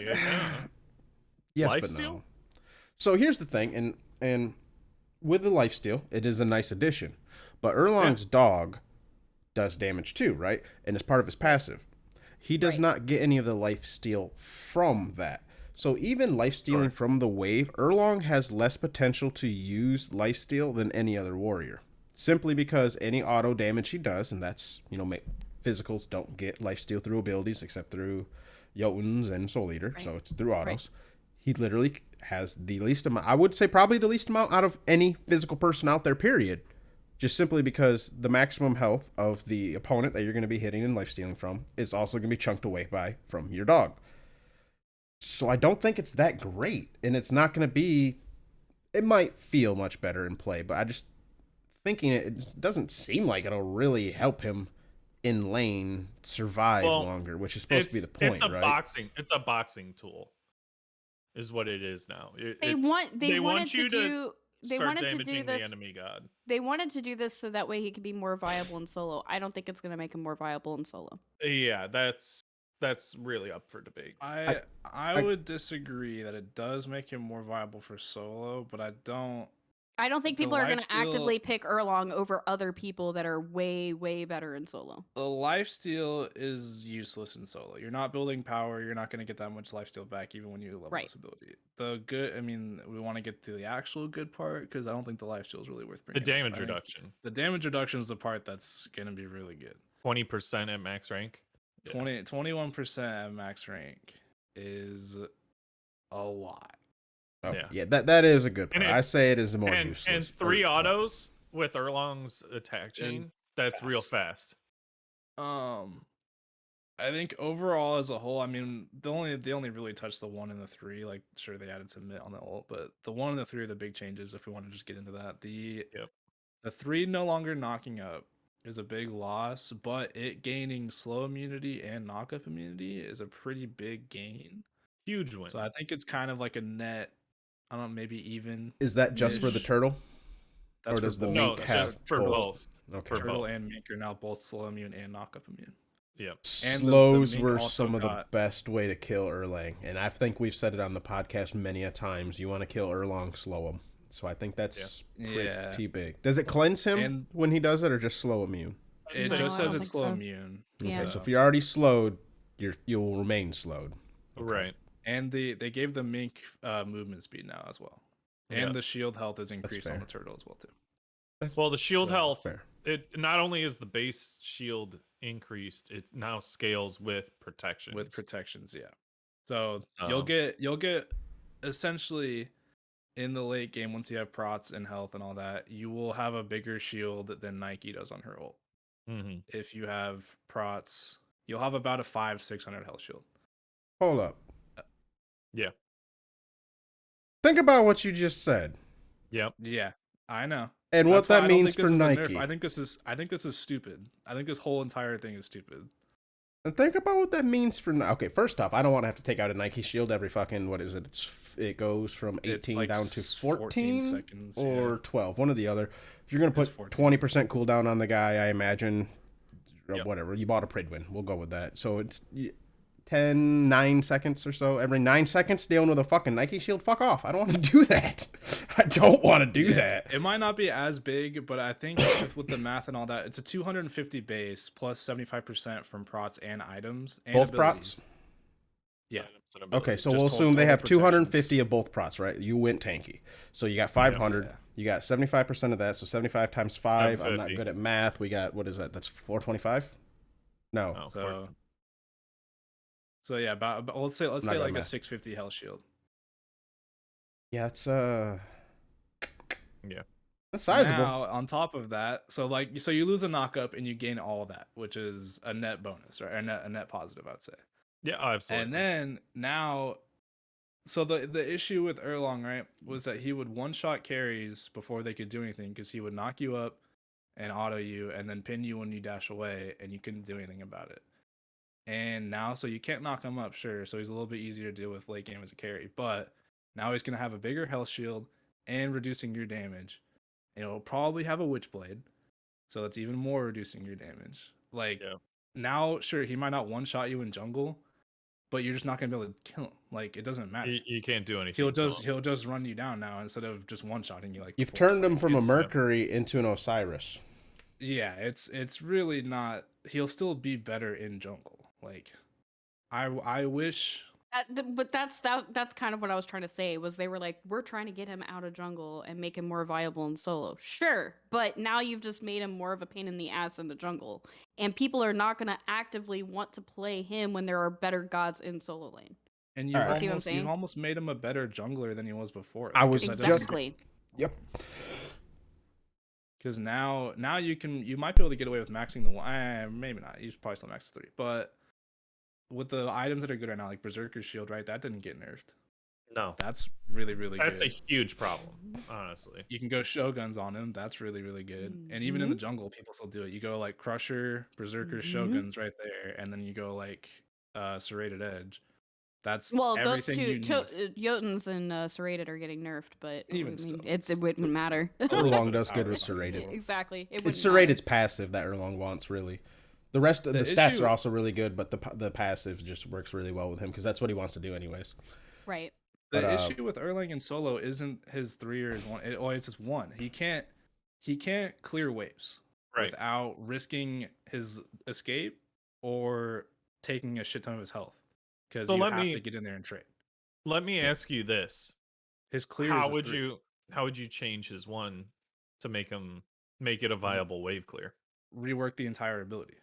Yeah. Yes, but Lifesteal? no. So here's the thing, and with the lifesteal, it is a nice addition. But Erlong's dog does damage too, right? And it's part of his passive. He does not get any of the lifesteal from that. So even lifestealing from the wave, Erlong has less potential to use lifesteal than any other warrior. Simply because any auto damage he does, and that's, physicals don't get lifesteal through abilities except through Jotuns and Soul Eater, so it's through autos. He literally has the least amount, I would say probably the least amount out of any physical person out there, period. Just simply because the maximum health of the opponent that you're going to be hitting and lifestealing from is also going to be chunked away from your dog. So I don't think it's that great, and it's not going to be, it might feel much better in play, but I just thinking it doesn't seem like it'll really help him in lane survive longer, which is supposed to be the point, It's a boxing tool, is what it is now. They wanted you to start damaging the enemy god. They wanted to do this so that way he could be more viable in solo. I don't think it's going to make him more viable in solo. Yeah, that's really up for debate. I would disagree that it does make him more viable for solo, but I don't think people are going to actively pick Erlong over other people that are way, way better in solo. The lifesteal is useless in solo. You're not building power. You're not going to get that much lifesteal back even when you level this ability. We want to get to the actual good part because I don't think the lifesteal is really worth bringing. The damage reduction. The damage reduction is the part that's going to be really good. 20% at max rank. 21% at max rank is a lot. Oh, yeah, that is a good part. I say it is more useless. And 3 autos with Erlong's attack chain, that's real fast. I think overall as a whole, I mean, they only really touched the 1 and the 3. Like, sure, they added some mit on the ult, but the 1 and the 3 are the big changes. If we want to just get into that, the 3 no longer knocking up is a big loss, but it gaining slow immunity and knock-up immunity is a pretty big gain. Huge win. So I think it's kind of like a net. I don't know, maybe even. Is that just for the turtle? That's or does the mink have for both? Okay. Turtle and mink are now both slow immune and knock-up immune. Yep. And slows were some of the best way to kill Erlang, and I think we've said it on the podcast many a times. You want to kill Erlang, slow him. So I think that's pretty big. Does it cleanse him when he does it, or just slow immune? It just says it's slow immune. Yeah. So if you're already slowed, you'll remain slowed. Okay. Right. And they gave the mink movement speed now as well, and the shield health is increased on the turtle as well too. Well, the shield health, it not only is the base shield increased, it now scales with protections. With protections, yeah. So you'll get essentially in the late game, once you have prots and health and all that, you will have a bigger shield than Nike does on her ult. Mm-hmm. If you have prots, you'll have about a 500-600 health shield. Hold up. Yeah. Think about what you just said. Yep. Yeah, I know. And what that means for Nike. I think this is stupid. I think this whole entire thing is stupid. And think about what that means for. Okay, first off, I don't want to have to take out a Nike shield every fucking. What is it? It goes from 18 like down to 14 seconds or 12, one or the other. You're gonna put 20% cooldown on the guy, I imagine. Or whatever. You bought a Pridwin. We'll go with that. So it's 9 seconds or so. Every 9 seconds dealing with a fucking Nike shield. Fuck off. I don't want to do that. I don't want to do that. It might not be as big, but I think with the math and all that, it's a 250 base plus 75% from prots and items. And both abilities. prots? Yeah. Okay, so we'll assume they have 250 of both prots, right? You went tanky. So you got 500. Yeah. You got 75% of that. So 75 times 5. I'm not good at math. We got, what is that? That's 425? No. So yeah, about let's say like a 650 health shield. Yeah, it's that's sizable. Now on top of that, so you lose a knock-up and you gain all of that, which is a net bonus, right? A net positive, I'd say. Yeah, absolutely. And then now, so the issue with Erlong, right, was that he would one-shot carries before they could do anything because he would knock you up and auto you and then pin you when you dash away, and you couldn't do anything about it. And now, so you can't knock him up, sure. So he's a little bit easier to deal with late game as a carry. But now he's going to have a bigger health shield and reducing your damage. And it'll probably have a Witchblade. So it's even more reducing your damage. Now, sure, he might not one-shot you in jungle. but you're just not gonna be able to kill him. Like it doesn't matter. You can't do anything. He'll just run you down now instead of just one shotting you. Like You've before. turned him from a It's- Mercury into an Osiris. Yeah, it's really not. He'll still be better in jungle. Like, I wish. But that's kind of what I was trying to say. Was they were like, we're trying to get him out of jungle and make him more viable in solo. Sure, but now you've just made him more of a pain in the ass in the jungle, and people are not going to actively want to play him when there are better gods in solo lane. And Alright. you've almost made him a better jungler than he was before. I was Exactly. Yep. Because now you might be able to get away with maxing the one. Maybe not. You should probably still max 3. But with the items that are good right now, like Berserker's Shield, right? That didn't get nerfed. No, That's really, really good. that's a huge problem, honestly. You can go Shoguns on him. That's really, really good. And even in the jungle, people still do it. You go like Crusher, Berserker, Shoguns right there. And then you go like Serrated Edge. That's Well, those everything two, you need. Jotuns and Serrated are getting nerfed, but Even I still, mean, it wouldn't matter. Erlong does good Power with up. Serrated. Exactly. It It's wouldn't Serrated's passive that Erlong wants, really. The rest of the stats issue- are also really good, but the passive just works really well with him because that's what he wants to do anyways. matter. Right. The But, issue with Erlang in solo isn't his 3 or his 1. It's his 1. He can't clear waves Right. without risking his escape or taking a shit ton of his health because So you let have me- to get in there and trade. Let me ask you this: His clear. how is his would 3. you change his one to make it a viable wave clear? rework the entire ability?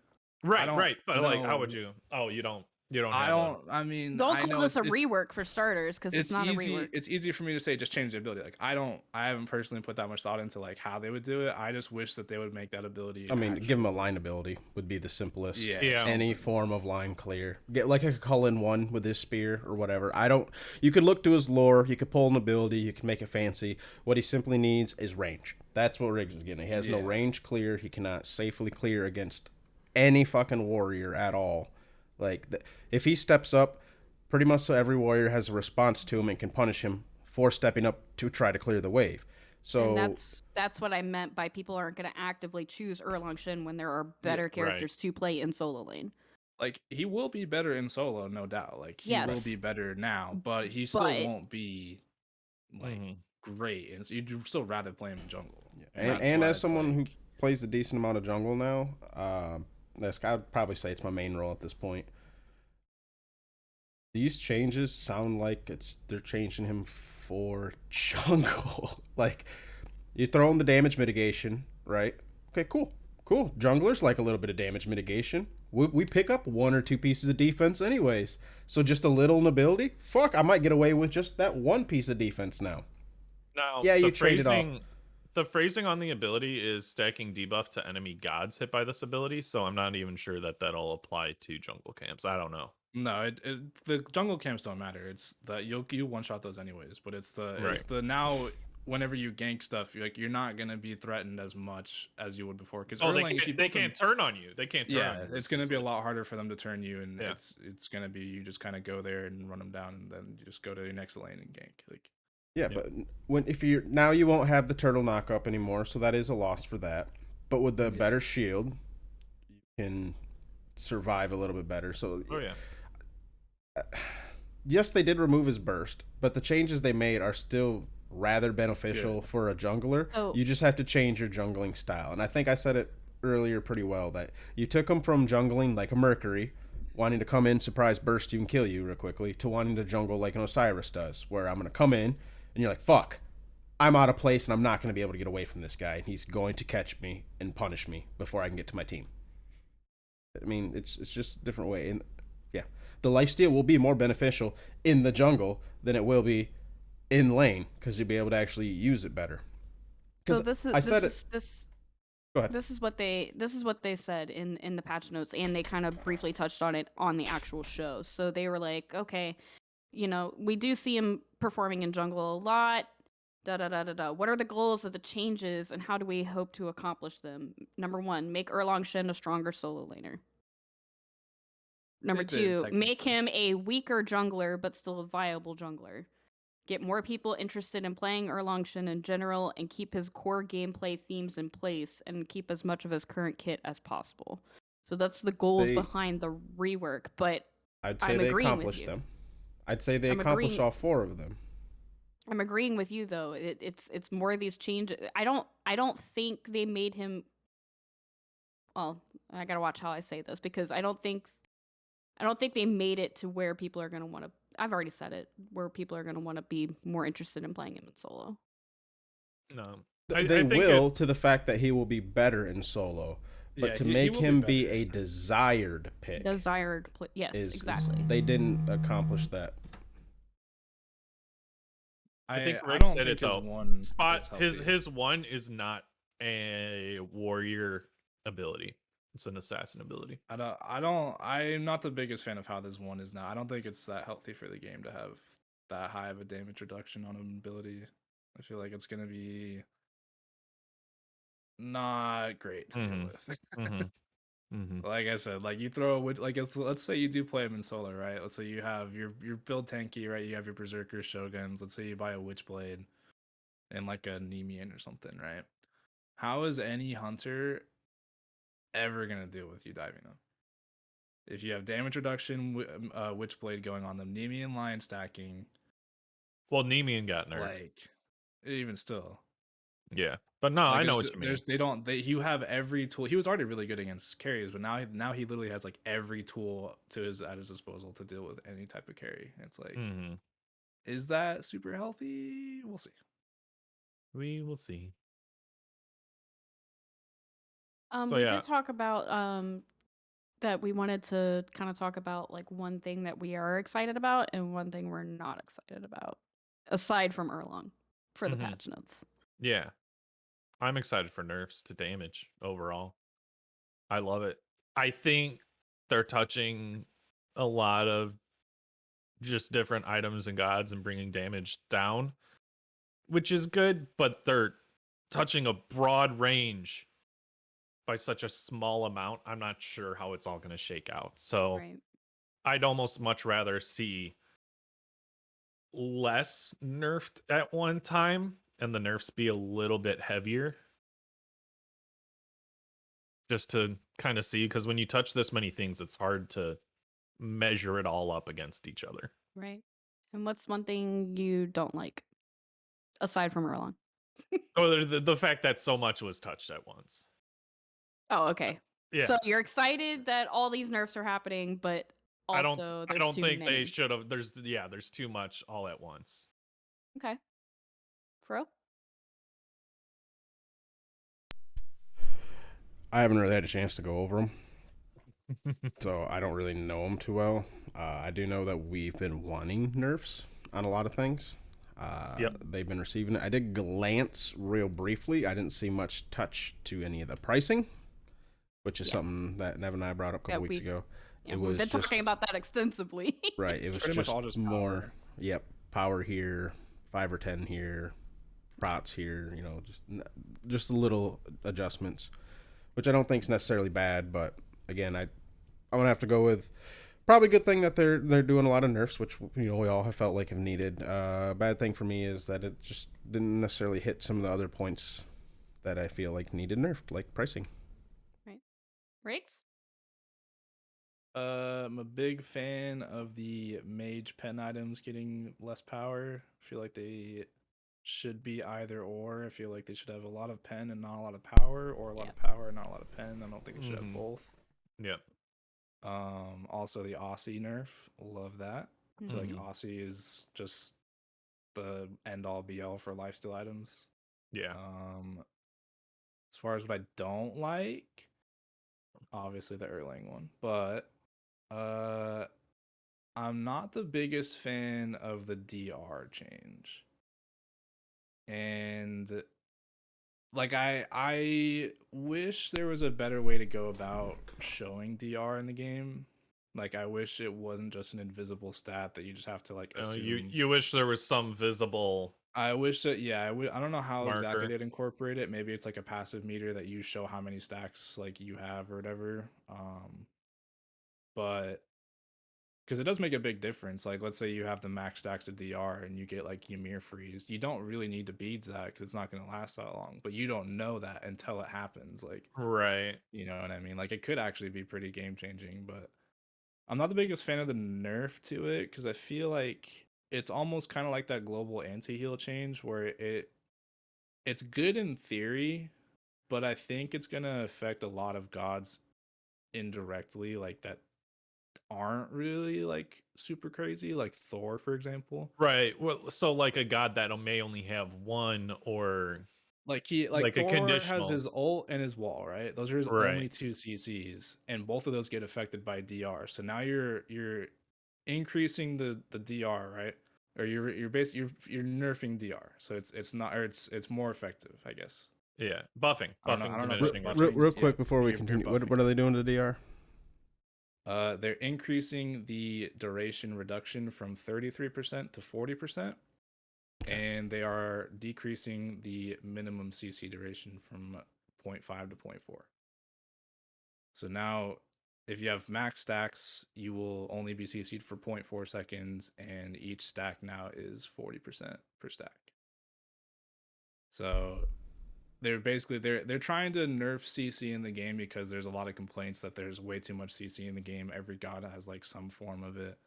Right, don't right. But like, how know. would you? Oh, you don't. You don't. I Have don't. I mean, Don't I know call this a it's- rework for starters, because it's not easy. a rework. It's easier for me to say just change the ability. Like I haven't personally put that much thought into like how they would do it. I just wish that they would make that ability. I mean, give him a line ability would be the simplest. Yeah. Any form of line clear. Get like a Cullen one with his spear or whatever. You could look to his lore. You could pull an ability. You can make it fancy. What he simply needs is range. That's what Riggs is getting. He has no Yeah. range clear. He cannot safely clear against any fucking warrior at all. Like, if he steps up, pretty much so every warrior has a response to him and can punish him for stepping up to try to clear the wave. So And that's what I meant by people aren't going to actively choose Erlang Shin when there are better characters to play in solo lane. Like he will be better in solo, no doubt. Like he will Yes. be better now, but he still But- won't be like great. And so you'd still rather play him in jungle. And, that's why as it's someone who like- plays a decent amount of jungle now, I'd probably say it's my main role at this point. These changes sound like they're changing him for jungle. Like, you throw in the damage mitigation, right? Okay, cool. Junglers like a little bit of damage mitigation. We pick up 1 or 2 pieces of defense anyways. So just a little nobility? Fuck, I might get away with just that 1 piece of defense now. Now, Yeah, the you trade it off. The phrasing on the ability is stacking debuff to enemy gods hit by this ability, so I'm not even sure that that'll apply to jungle camps. I don't know. No, the jungle camps don't matter. It's that you one shot those anyways. But it's the Right. now whenever you gank stuff, you're not gonna be threatened as much as you would before. Because They can't turn on you. They can't turn on Yeah, you. it's gonna be a lot harder for them to turn you, and Yeah. it's gonna be you just kind of go there and run them down, and then you just go to your next lane and gank. Like Yeah, but if you're now, you won't have the turtle knockup anymore, so that is a loss for that. But with the better shield, you can survive a little bit better. So Oh yeah. yes, they did remove his burst, but the changes they made are still rather beneficial for a jungler. Oh. You just have to change your jungling style. And I think I said it earlier pretty well, that you took him from jungling like a Mercury, wanting to come in, surprise burst you and kill you real quickly, to wanting to jungle like an Osiris does, where I'm going to come in and you're like, fuck, I'm out of place and I'm not going to be able to get away from this guy. And he's going to catch me and punish me before I can get to my team. I mean, it's just a different way. And yeah, the lifesteal will be more beneficial in the jungle than it will be in lane, because you'll be able to actually use it better. So Because this Go ahead. is what they said in the patch notes, and they kind of briefly touched on it on the actual show. So they were like, okay, we do see him performing in jungle a lot. What are the goals of the changes, and how do we hope to accomplish them? Number 1, make Erlang Shen a stronger solo laner. Number They did, 2, make technically. him a weaker jungler but still a viable jungler. Get more people interested in playing Erlang Shen in general, and keep his core gameplay themes in place, and keep as much of his current kit as possible. So that's the goals They- behind the rework. But I'd say I'm they agreeing with accomplished you. them. I'd say they I'm accomplished agreeing. all 4 of them. I'm agreeing with you though. It's more of these changes. I don't think they made him. Well, I gotta watch how I say this because I don't think they made it to where people are gonna want to. I've already said it. Where people are gonna want to be more interested in playing him in solo. No, They I think will, it's to the fact that he will be better in solo. But Yeah, to he make will be him better. be a desired pick Desired. Yes, is exactly. they didn't accomplish that. I think I Rick don't said think it his though. one is Spot healthy. his one is not a warrior ability. It's an assassin ability. I'm not the biggest fan of how this one is now. I don't think it's that healthy for the game to have that high of a damage reduction on an ability. I feel like it's gonna be not great to deal with. Like I said, like you throw let's say you do play him in solo, right? Let's say you have your build tanky, right? You have your berserkers, shoguns. Let's say you buy a witchblade and like a Nemean or something, right? How is any hunter ever gonna deal with you diving them? If you have damage reduction, witchblade going on them, Nemean lion stacking, Well, Nemean got nerfed. like even still, Yeah, but no, like I know what you mean. you have every tool. He was already really good against carries, but now he literally has like every tool at his disposal to deal with any type of carry. It's like, is that super healthy? We'll see. We will see. We did talk about that we wanted to kind of talk about like one thing that we are excited about and one thing we're not excited about, aside from Erlong, for the patch notes. Yeah, I'm excited for nerfs to damage overall. I love it. I think they're touching a lot of just different items and gods and bringing damage down, which is good, but they're touching a broad range by such a small amount. I'm not sure how it's all going to shake out. So Right. I'd almost much rather see less nerfed at one time and the nerfs be a little bit heavier, just to kind of see, because when you touch this many things, it's hard to measure it all up against each other. Right. And what's one thing you don't like, aside from Erlong? Oh, the fact that so much was touched at once. Oh, okay. Yeah. So you're excited that all these nerfs are happening, but also I there's don't too think many. they should have. There's too much all at once. Okay. Fro? I haven't really had a chance to go over them, so I don't really know them too well. I do know that we've been wanting nerfs on a lot of things. They've been receiving it. I did glance real briefly. I didn't see much touch to any of the pricing, which is something that Nev and I brought up a couple weeks ago. Yeah, it we've was been just talking about that extensively. right. It was Pretty much all just more. power. Yep, power here, 5 or 10 here, prots here. You know, just little adjustments, which I don't think is necessarily bad. But again, I'm gonna have to go with probably a good thing that they're doing a lot of nerfs, which we all have felt like have needed. Bad thing for me is that it just didn't necessarily hit some of the other points that I feel like needed nerfed, like pricing. Right. Rakes? I'm a big fan of the mage pen items getting less power. I feel like they should be either or. I feel like they should have a lot of pen and not a lot of power, or a lot of power and not a lot of pen. I don't think they should have both. Yep. Also the Aussie Nerf, love that. I feel like Aussie is just the end all be all for lifesteal items. Yeah. As far as what I don't like, obviously the Erlang one, but I'm not the biggest fan of the DR change. And like I wish there was a better way to go about showing DR in the game. Like I wish it wasn't just an invisible stat that you just have to like assume. You wish there was some visible. I wish that I don't know how exactly marker. they'd incorporate it. Maybe it's like a passive meter that you show how many stacks like you have or whatever. But because it does make a big difference. Like, let's say you have the max stacks of DR and you get like Ymir freeze. You don't really need to beads that because it's not going to last that long. But you don't know that until it happens. Like, Right. you know what I mean? Like, it could actually be pretty game changing. But I'm not the biggest fan of the nerf to it because I feel like it's almost kind of like that global anti-heal change where it's good in theory, but I think it's gonna affect a lot of gods indirectly, like that aren't really like super crazy, like Thor, for example. Right. Well, so like a god that may only have one or Like like a Thor has conditional. his ult and his wall, right? Those are his only Right. 2 CCs, and both of those get affected by DR. So now you're increasing the DR, right? Or you're basically you're nerfing DR. So it's not, or it's more effective, I guess. Yeah. Buffing. I don't know. Buffing, I don't know if diminishing it's return. buffing. Real Yeah, quick before we you're continue, buffing. what are they doing to DR? They're increasing the duration reduction from 33% to 40%, and they are decreasing the minimum CC duration from 0.5 to 0.4. So now, if you have max stacks, you will only be CC'd for 0.4 seconds, and each stack now is 40% per stack. So they're trying to nerf CC in the game because there's a lot of complaints that there's way too much CC in the game. Every god has like some form of it.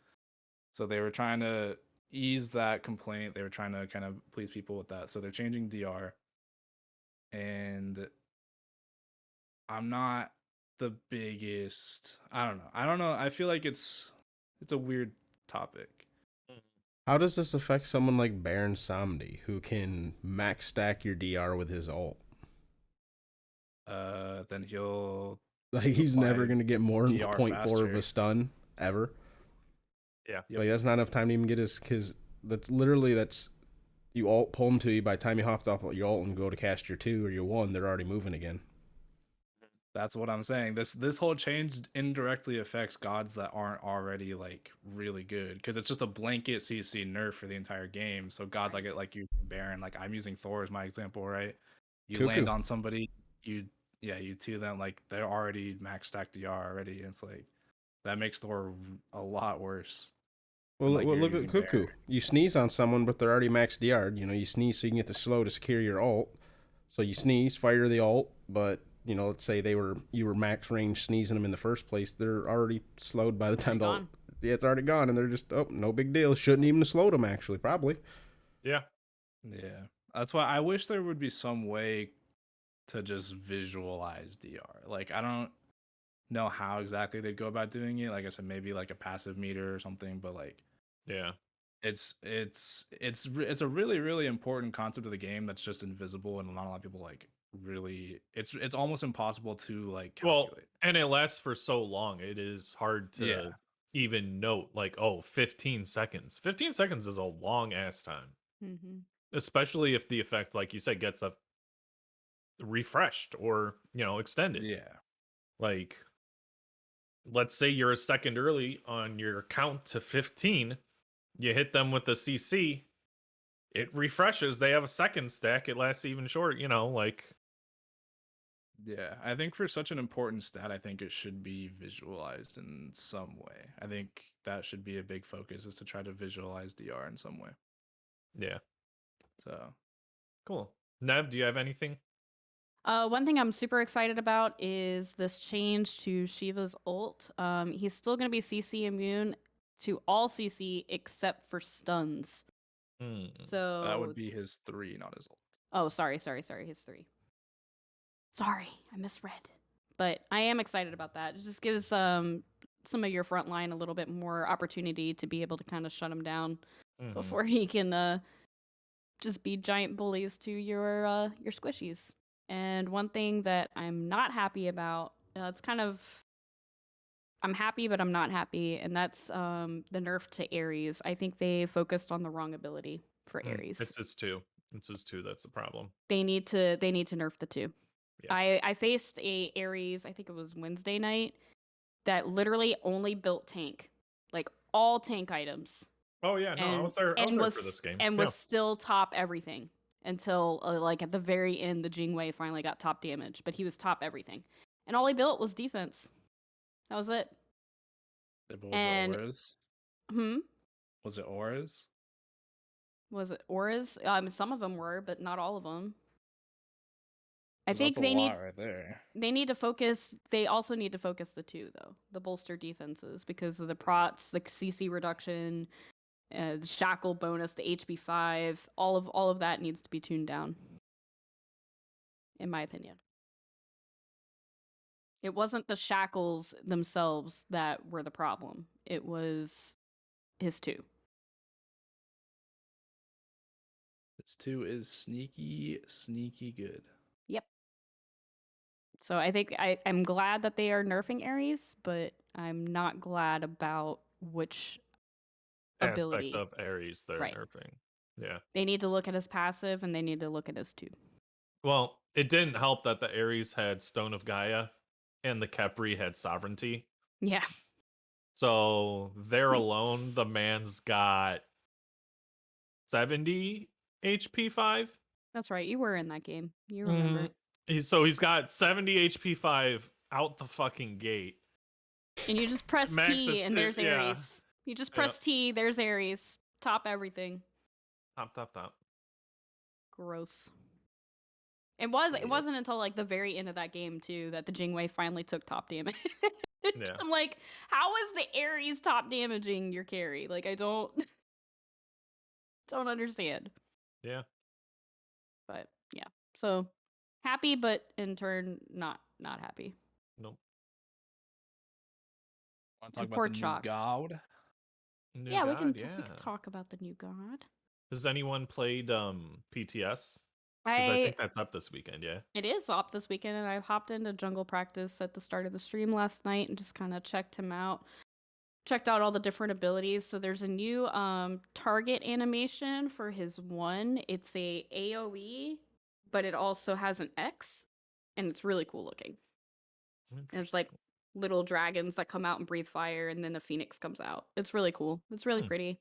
So they were trying to ease that complaint. They were trying to kind of please people with that. So they're changing DR. And I'm not the biggest. I don't know. I don't know. I feel like it's a weird topic. How does this affect someone like Baron Samedi, who can max stack your DR with his ult? Then he'll Like he's apply never gonna get more than DR 0.4 of faster. a stun ever. Yeah. Like that's not enough time to even get his. That's you ult pull him to you. By the time you hopped off your ult and go to cast your 2 or your 1, they're already moving again. That's what I'm saying. This whole change indirectly affects gods that aren't already like really good because it's just a blanket CC nerf for the entire game. So gods like you Baron, like I'm using Thor as my example, right? You Cuckoo. land on somebody, you 2 them, like they're already max stacked DR already. And it's like that makes Thor a lot worse. Well, Like you're look at using Cuckoo. Baron. You sneeze on someone, but they're already max DR. You know, you sneeze so you can get the slow to secure your ult. So you sneeze, fire the ult, but you know, let's say you were max range sneezing them in the first place. They're already slowed by the time gone. it's already gone, and they're just no big deal. Shouldn't even have slowed them actually, probably. Yeah. Yeah. That's why I wish there would be some way to just visualize DR. Like I don't know how exactly they'd go about doing it. Like I said, maybe like a passive meter or something, but like Yeah. it's a really important concept of the game that's just invisible, and not a lot of people like really it's almost impossible to like calculate. Well, and it lasts for so long. It is hard to Yeah. even note like, 15 seconds. 15 seconds is a long ass time. Mm-hmm. Especially if the effect, like you said, gets a refreshed or, extended. Yeah. Like, let's say you're a second early on your count to 15, you hit them with the CC, it refreshes, they have a second stack, it lasts even short, like. Yeah, I think for such an important stat, I think it should be visualized in some way. I think that should be a big focus, is to try to visualize DR in some way. Yeah. So Cool. Nev, do you have anything? One thing I'm super excited about is this change to Shiva's ult. He's still going to be CC immune to all CC except for stuns. So that would be his 3, not his ult. Oh, sorry, his 3. Sorry, I misread. But I am excited about that. It just gives some of your front line a little bit more opportunity to be able to kind of shut him down before he can just be giant bullies to your squishies. And one thing that I'm not happy about, it's kind of, I'm happy but I'm not happy, and that's the nerf to Aries. I think they focused on the wrong ability for Aries. It's his 2. It's his 2 that's the problem. They need to nerf the 2. Yeah. I faced a Aries, I think it was Wednesday night, that literally only built tank, like all tank items. Oh yeah, no, I was there for this game. And was still top everything until like at the very end, the Jingwei finally got top damage, but he was top everything, and all he built was defense. That was it. Was it auras? Was it auras? Was it auras? Some of them were, but not all of them. I 'Cause think that's a lot right there. they need to focus. They also need to focus the two though, the bolster defenses because of the prots, the CC reduction, the shackle bonus, the HP 5. All of that needs to be tuned down, in my opinion. It wasn't the shackles themselves that were the problem. It was his 2. This 2 is sneaky good. Yep. So I think I'm glad that they are nerfing Aries, but I'm not glad about which Aspect ability. of Aries they're Right. nerfing. Yeah. They need to look at his passive and they need to look at his 2. Well, it didn't help that the Aries had Stone of Gaia and the Kepri had Sovereignty. Yeah. So there alone, the man's got 70 HP 5. That's right. You were in that game. You remember. So he's got 70 HP 5 out the fucking gate. And you just press Max T is and there's yeah. Aries. You just press T, there's Aries. Top everything. Top. Gross. It wasn't until like the very end of that game too that the Jingwei finally took top damage. Yeah. I'm like, how is the Aries top damaging your carry? Like I don't understand. Yeah. But yeah. So happy but in turn not happy. Nope. Want to talk about the new god? New yeah, god, we can yeah. talk about the new god. Has anyone played PTS? Because I think that's up this weekend, yeah. It is up this weekend, and I hopped into jungle practice at the start of the stream last night and just kind of checked him out. Checked out all the different abilities. So there's a new target animation for his 1. It's a AoE, but it also has an X, and it's really cool looking. And it's like little dragons that come out and breathe fire, and then the phoenix comes out. It's really cool. It's really pretty.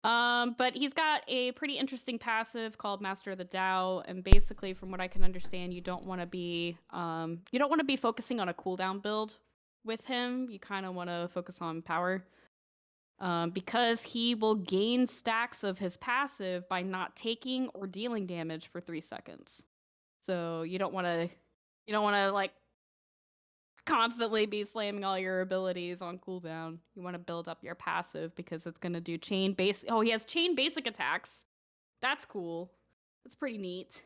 But he's got a pretty interesting passive called Master of the Tao, and basically, from what I can understand, you don't want to be focusing on a cooldown build with him. You kind of want to focus on power, because he will gain stacks of his passive by not taking or dealing damage for 3 seconds. So you don't want to like constantly be slamming all your abilities on cooldown. You want to build up your passive because it's going to do chain base. Oh, he has chain basic attacks. That's cool. That's pretty neat.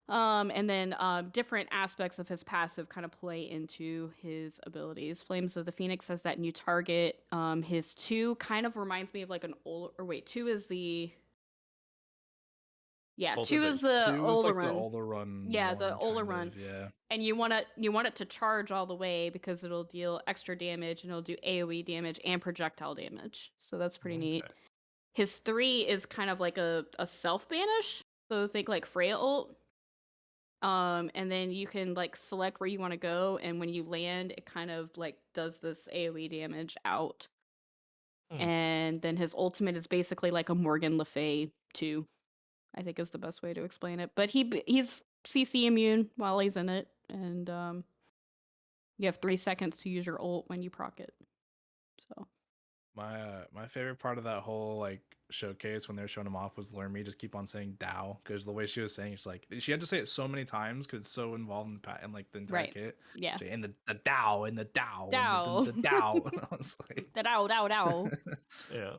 And then different aspects of his passive kind of play into his abilities. Flames of the Phoenix has that new target. His 2 kind of reminds me of like 2 is the... Yeah, 2 is the Ola like run. the Ola run. Yeah, the Ola run. Yeah. And you want it to charge all the way because it'll deal extra damage and it'll do AoE damage and projectile damage. So that's pretty neat. His 3 is kind of like a self banish. So think like Freya ult. And then you can like select where you want to go, and when you land, it kind of like does this AoE damage out. And then his ultimate is basically like a Morgan Le Fay 2. I think is the best way to explain it. But he's CC immune while he's in it, and you have 3 seconds to use your ult when you proc it. So my favorite part of that whole like showcase when they were showing him off was learn me just keep on saying Dao, because the way she was saying, she's like, she had to say it so many times because it's so involved in like the entire kit. Yeah. And the Dao and the Dao. Dao. And the Dao. And I was like, the Dao. Yeah.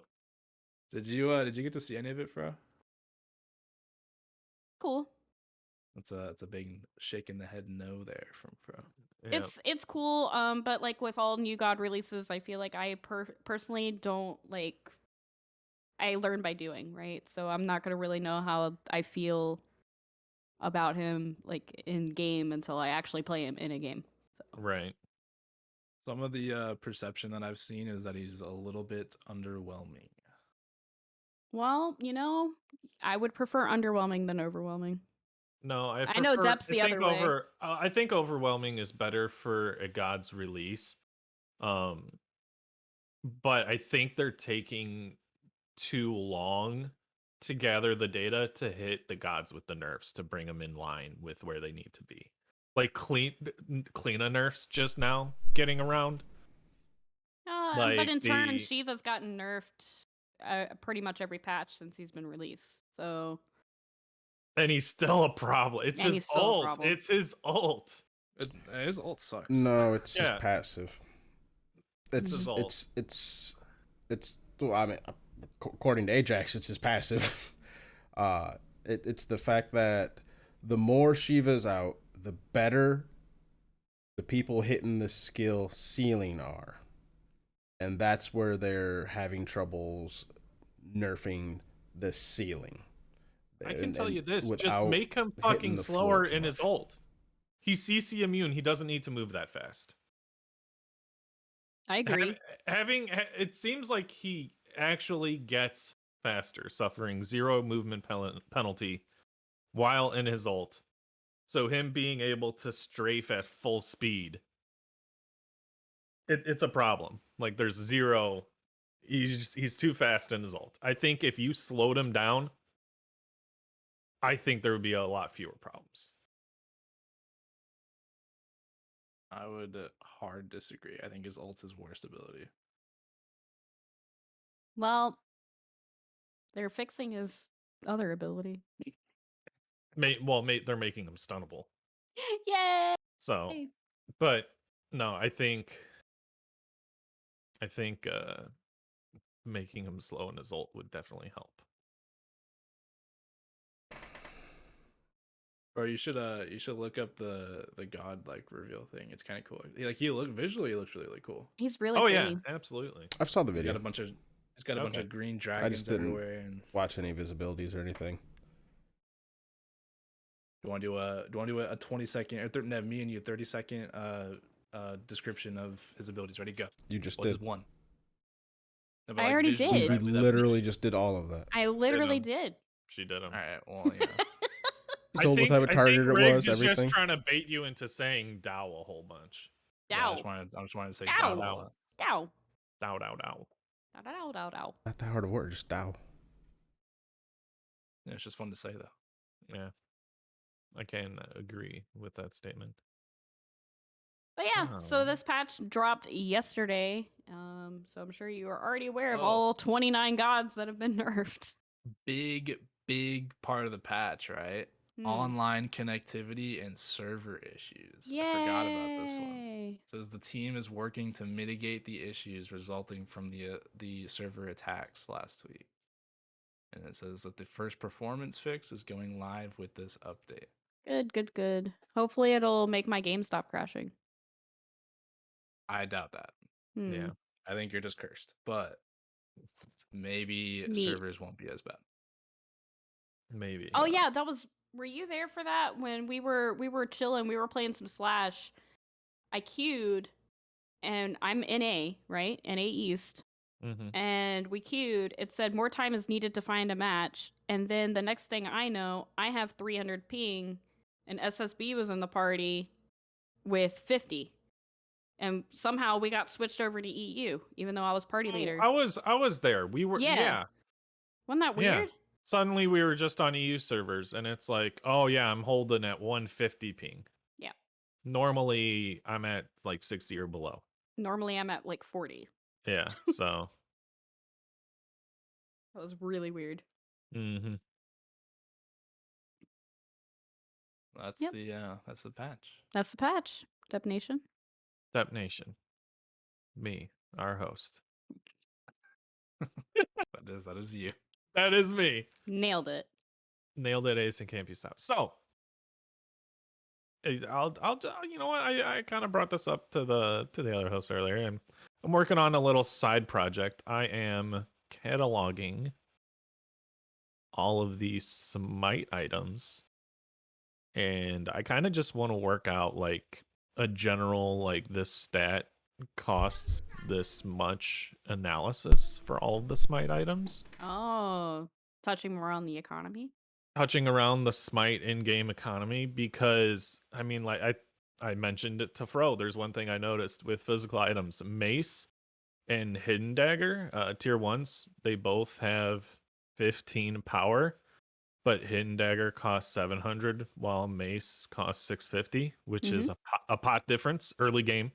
Did you get to see any of it, Fro? Cool. It's a big shake in the head no there from Fro. Yeah. It's cool. But like with all new God releases, I feel like I personally don't like. I learn by doing, right? So I'm not gonna really know how I feel about him like in game until I actually play him in a game. So. Right. Some of the perception that I've seen is that he's a little bit underwhelming. Well, I would prefer underwhelming than overwhelming. No, I know depth's the other way. I think overwhelming is better for a god's release. But I think they're taking too long to gather the data to hit the gods with the nerfs to bring them in line with where they need to be. Like Kleena nerfs just now getting around. But in turn, Shiva's gotten nerfed pretty much every patch since he's been released. So And he's still a problem. It's And his he's still a ult. problem. It's his ult. His ult sucks. No, it's Yeah. just passive. It's his ult. It's. Well, I mean, according to Ajax, it's his passive. It's the fact that the more Shiva's out, the better the people hitting the skill ceiling are, and that's where they're having troubles nerfing the ceiling. I can tell you this: just without make him hitting fucking the slower floor too in his much. ult. He's CC immune. He doesn't need to move that fast. I agree. It seems like he actually gets faster, suffering 0 movement penalty while in his ult. So him being able to strafe at full speed, it's a problem. Like there's 0. He's too fast in his ult. I think if you slowed him down, I think there would be a lot fewer problems. I would hard disagree. I think his ult's his worst ability. Well, they're fixing his other ability. They're making him stunnable. Yay! So, but no, I think making him slow in his ult would definitely help. Or you should look up the god like reveal thing. It's kind of cool. He looks really cool. He's really Oh pretty. yeah, absolutely. I saw the He's video. got a bunch of green dragons didn't everywhere. And watch any of his abilities or anything. do you want to do a 20-second or me and you 30-second description of his abilities? Ready, go. You just What's did. his one? No, but, I already visually, did. We right, with that- literally just did all of that. I literally him. did. She did him. All right. Well, yeah. You told what type of target it Riggs was, is everything. just trying to bait you into saying Dow a whole bunch. Yeah, I Dow. just wanted to say Dow. Dow a lot. Dow. Dow, dow, dow. Dow. Dow. Dow. Dow. Not that hard of word, just Dow. Yeah, it's just fun to say though. Yeah. I can agree with that statement. But yeah, so Oh. this patch dropped yesterday. So I'm sure you are already aware of Oh. all 29 gods that have been nerfed. Big part of the patch, right? Online connectivity and server issues. I forgot about this one. Yay. It says the team is working to mitigate the issues resulting from the server attacks last week. And it says that the first performance fix is going live with this update. Good. Hopefully it'll make my game stop crashing. I doubt that. Yeah. I think you're just cursed. But maybe Neat. servers won't be as bad. Maybe. Oh yeah, were you there for that when we were chilling, we were playing some Slash. I queued and I'm NA, right? NA East. Mm-hmm. And we queued. It said more time is needed to find a match. And then the next thing I know, I have 300 ping and SSB was in the party with 50. And somehow we got switched over to EU, even though I was party leader. I was there. We were yeah. Wasn't that weird? Suddenly we were just on EU servers and it's like, oh yeah, I'm holding at 150 ping. Yeah. Normally I'm at like 60 or below. Normally I'm at like 40. Yeah, so That was really weird. mm-hmm. That's the patch. That's the patch. Step Nation. Step Nation. Me, our host. That is you. That is me. Nailed it. Nailed it, ace and can't be stopped. So I'll you know what? I kind of brought this up to the other host earlier, and I'm working on a little side project. I am cataloging all of these Smite items, and I kind of just want to work out like a general like this stat costs this much analysis for all of the Smite items. Oh, touching more on the economy. Touching around the Smite in-game economy, because I mean, like I mentioned it to Fro. There's one thing I noticed with physical items: Mace and Hidden Dagger, tier 1s, they both have 15 power, but Hidden Dagger costs 700 while Mace costs 650, which is a pot difference early game.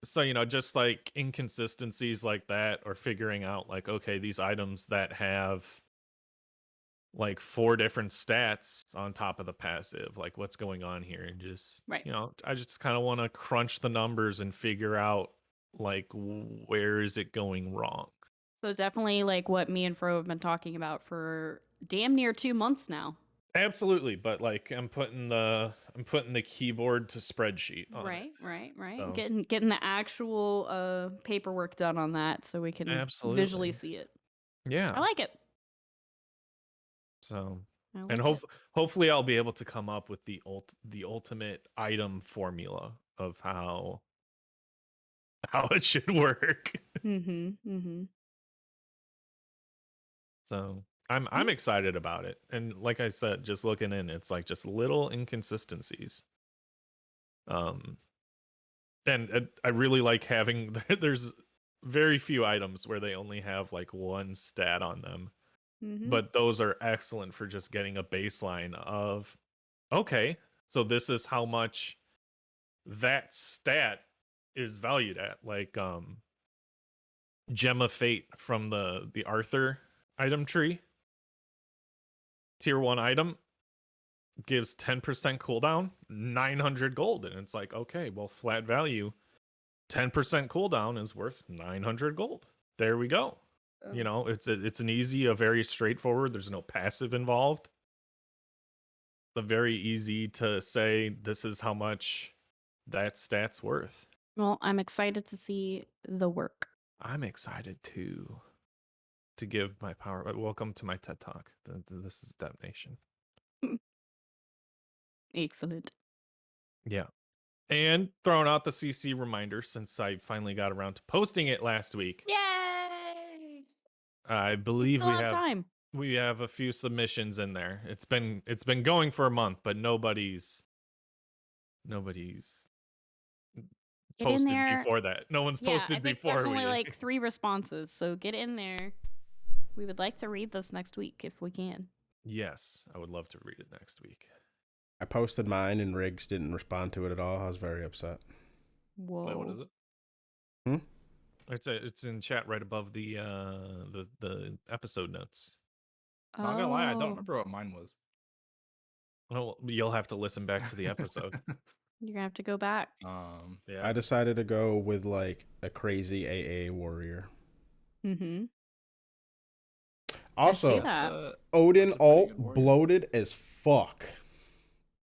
So, you know, just like inconsistencies like that, or figuring out like, okay, these items that have like 4 different stats on top of the passive. Like what's going on here? And just Right. I just kind of want to crunch the numbers and figure out like where is it going wrong. So definitely like what me and Fro have been talking about for damn near 2 months now. Absolutely, but like I'm putting the keyboard to spreadsheet on it. Right. So. Getting the actual paperwork done on that so we can Absolutely. visually see it. Yeah. I like it. So, I like and it. hopefully I'll be able to come up with the ultimate item formula of how it should work. Mm-hmm. So, I'm excited about it. And like I said, just looking in, it's like just little inconsistencies. And I really like having there's very few items where they only have like one stat on them. Mm-hmm. But those are excellent for just getting a baseline of, okay, so this is how much that stat is valued at. Like Gem of Fate from the Arthur item tree. Tier 1 item gives 10% cooldown, 900 gold. And it's like, okay, well, flat value, 10% cooldown is worth 900 gold. There we go. Oh. It's an easy, a very straightforward, there's no passive involved. Very easy to say this is how much that stat's worth. Well, I'm excited to see the work. I'm excited to give my power. Welcome to my TED Talk. This is Detonation. Excellent. Yeah. And throwing out the CC reminder since I finally got around to posting it last week. Yay! I We believe still have time. we have a few submissions in there. It's been going for a month, but nobody's Get in posted there. before that. No one's Yeah, posted I think before there's only we. like 3 responses, so get in there. We would like to read this next week if we can. Yes, I would love to read it next week. I posted mine and Riggs didn't respond to it at all. I was very upset. Whoa. Wait, what is it? It's in chat right above the episode notes. Not gonna lie, I don't Oh. remember what mine was. Well, you'll have to listen back to the episode. You're gonna have to go back. Yeah. I decided to go with like a crazy AA warrior. Mm-hmm. Also, that. Odin that's a pretty alt good warrior. bloated as fuck.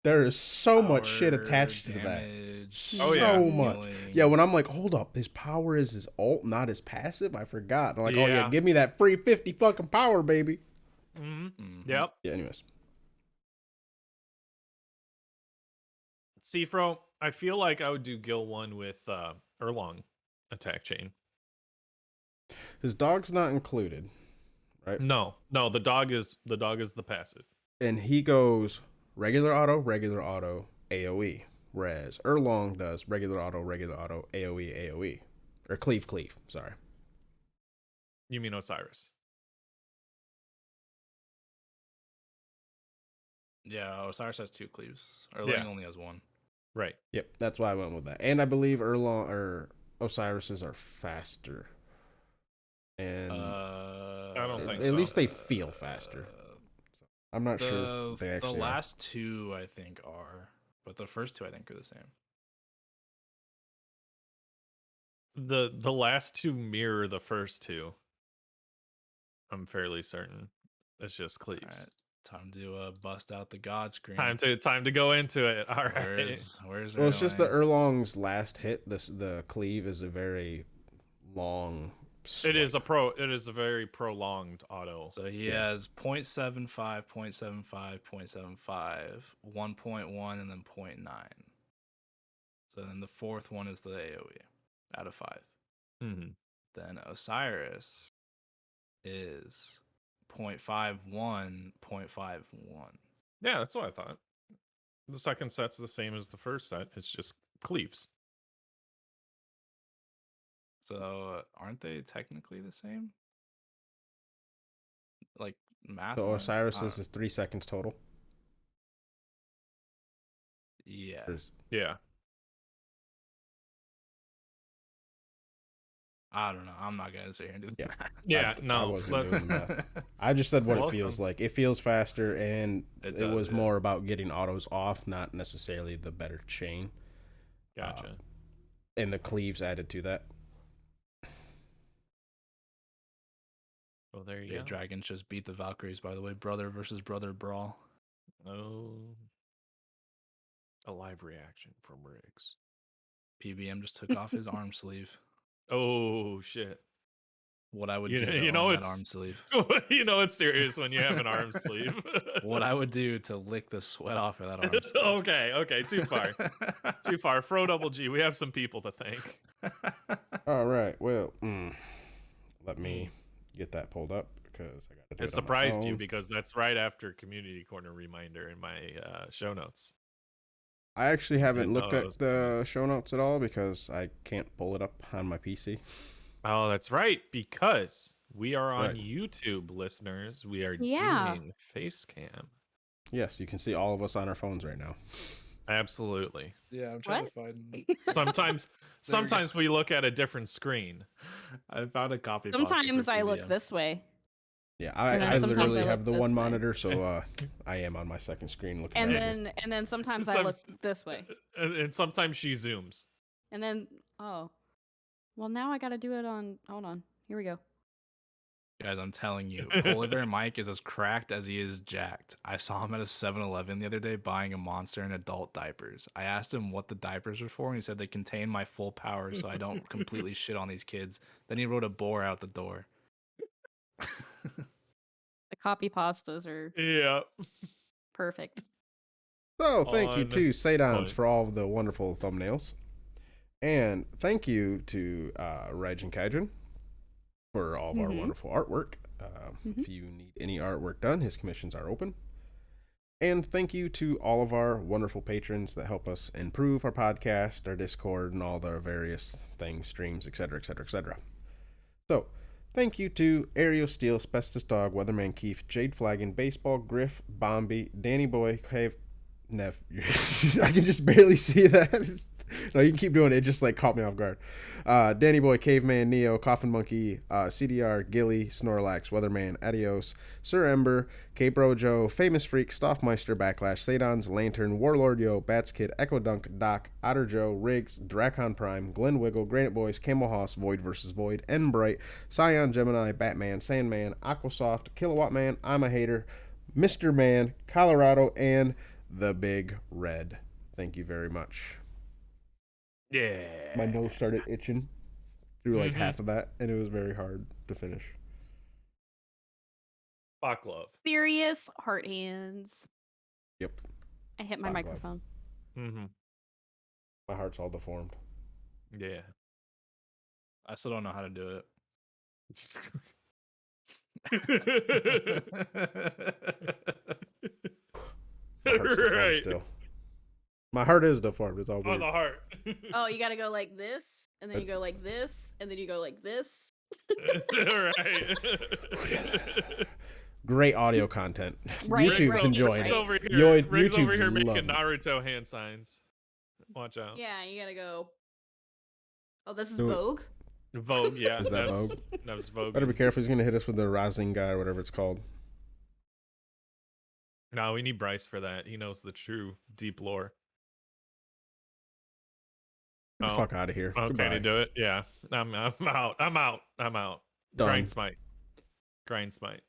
There is so much shit attached to that. Damage, So yeah. much. healing. Yeah, when I'm like, hold up, his power is his alt, not his passive. I forgot. I'm like, oh yeah, Yeah. give me that free 50 fucking power, baby. Mm-hmm. Yep. Yeah. Anyways, Cfro, I feel like I would do Gil 1 with Erlong attack chain. his dog's not included, right? No, the dog is the passive. And he goes regular auto, AoE. Whereas Erlong does regular auto, AoE. Or cleave, sorry. You mean Osiris? Yeah, Osiris has 2 cleaves. Erling Yeah. only has 1. Right. Yep, that's why I went with that. And I believe Erlong or Osiris's are faster. And I don't think at so. least they feel faster. I'm not sure they The actually last 2 I think are, but the first 2 I think are the same. The last 2 mirror the first 2. I'm fairly certain. It's just cleaves. All right, time to bust out the god screen. Time to go into it. All right. Where's Well, it's just the Erling? Erlong's last hit. The cleave is a very long. It is a very prolonged auto. So he has 0.75, 0.75, 0.75, 1.1, and then 0.9. So then the fourth one is the AoE out of 5. Mm-hmm. Then Osiris is 0.51, 0.51. Yeah, that's what I thought. The second set's the same as the first set. It's just cleaves. So aren't they technically the same? Like math. So Osiris's is 3 seconds total. Yeah. Yeah. I don't know. I'm not gonna sit here and do Yeah. that. Yeah, I no. wasn't doing the math. I just said what it feels Welcome. like. It feels faster, and It it does, was yeah. more about getting autos off, not necessarily the better chain. Gotcha. And the cleaves added to that. Well, there you Yeah, go. dragons just beat the Valkyries, by the way. Brother versus brother brawl. Oh, a live reaction from Riggs. PBM just took off his arm sleeve. Oh shit! What I would You, do to you know own that it's arm sleeve. you know it's serious when you have an arm sleeve. What I would do to lick the sweat off of that arm sleeve. Okay, too far. Too far. Fro double G. We have some people to thank. All right. Well, let me get that pulled up because I got to do It it on my surprised you phone. because that's right after community corner reminder in my show notes. I actually haven't Didn't looked know it at was coming. the show notes at all because I can't pull it up on my PC. Oh, that's right. Because we are on Right. YouTube, listeners. We are Yeah. doing face cam. Yes, you can see all of us on our phones right now. Absolutely. Yeah, I'm trying to find. Sometimes we look at a different screen. I found a copy. pasta Sometimes for I look PBM. this way. Yeah, And then I sometimes literally I have look the this one way. monitor, so I am on my second screen looking And at then sometimes I look this way. And sometimes she zooms. And then well, now I got to do it on. Hold on. Here we go. Guys, I'm telling you, Polar Bear Mike is as cracked as he is jacked. I saw him at a 7-Eleven the other day buying a Monster in adult diapers. I asked him what the diapers were for, and he said they contain my full power so I don't completely shit on these kids. Then he wrote a bore out the door. The copy pastas are Yeah. perfect. So thank you On to Sadons point. for all of the wonderful thumbnails. And thank you to Reg and Kaijin for all of our wonderful artwork. If you need any artwork done, his commissions are open. And thank you to all of our wonderful patrons that help us improve our podcast, our Discord, and all the various things, streams, etc., etc., etc. So, thank you to Ariel Steele, Asbestos Dog, Weatherman Keith, Jade Flagon, Baseball, Griff, Bombi, Danny Boy, Cave, Nev. I can just barely see that. No, you can keep doing it. It just like caught me off guard. Danny Boy, Caveman, Neo, Coffin Monkey, CDR, Gilly, Snorlax, Weatherman, Adios, Sir Ember, K-Bro Joe, Famous Freak, Stoffmeister, Backlash, Sadons, Lantern, Warlord Yo, Bats Kid, Echo Dunk, Doc, Otter Joe, Riggs, Dracon Prime, Glen Wiggle, Granite Boys, Camel Hoss, Void vs. Void, Bright, Scion Gemini, Batman, Sandman, Aquasoft, Kilowatt Man, I'm a Hater, Mr. Man, Colorado, and the Big Red. Thank you very much. Yeah. My nose started itching through like half of that, and it was very hard to finish. Fuck love. Serious heart hands. Yep. I hit my Fuck love. microphone. Mm-hmm. My heart's all deformed. Yeah. I still don't know how to do it. My heart's deformed Right. still. My heart is deformed. It's all On weird. the heart. Oh, you got to go like this, and then you go like this, and then you go like this. Right. Great audio content. Right, YouTube's right, enjoying Rick's it. over here. Yo- Rick's over YouTube's here making loving it. Naruto hand signs. Watch out. Yeah, you got to go. Oh, this is Do it. Vogue? Vogue, yeah. Is that that's, Vogue? That was Vogue. Better be careful. He's going to hit us with the Rasengan or whatever it's called. No, we need Bryce for that. He knows the true deep lore. Get the fuck out of here. Oh, Goodbye. can he do it? Yeah. I'm out. I'm out. Done. Grind smite. Grind smite.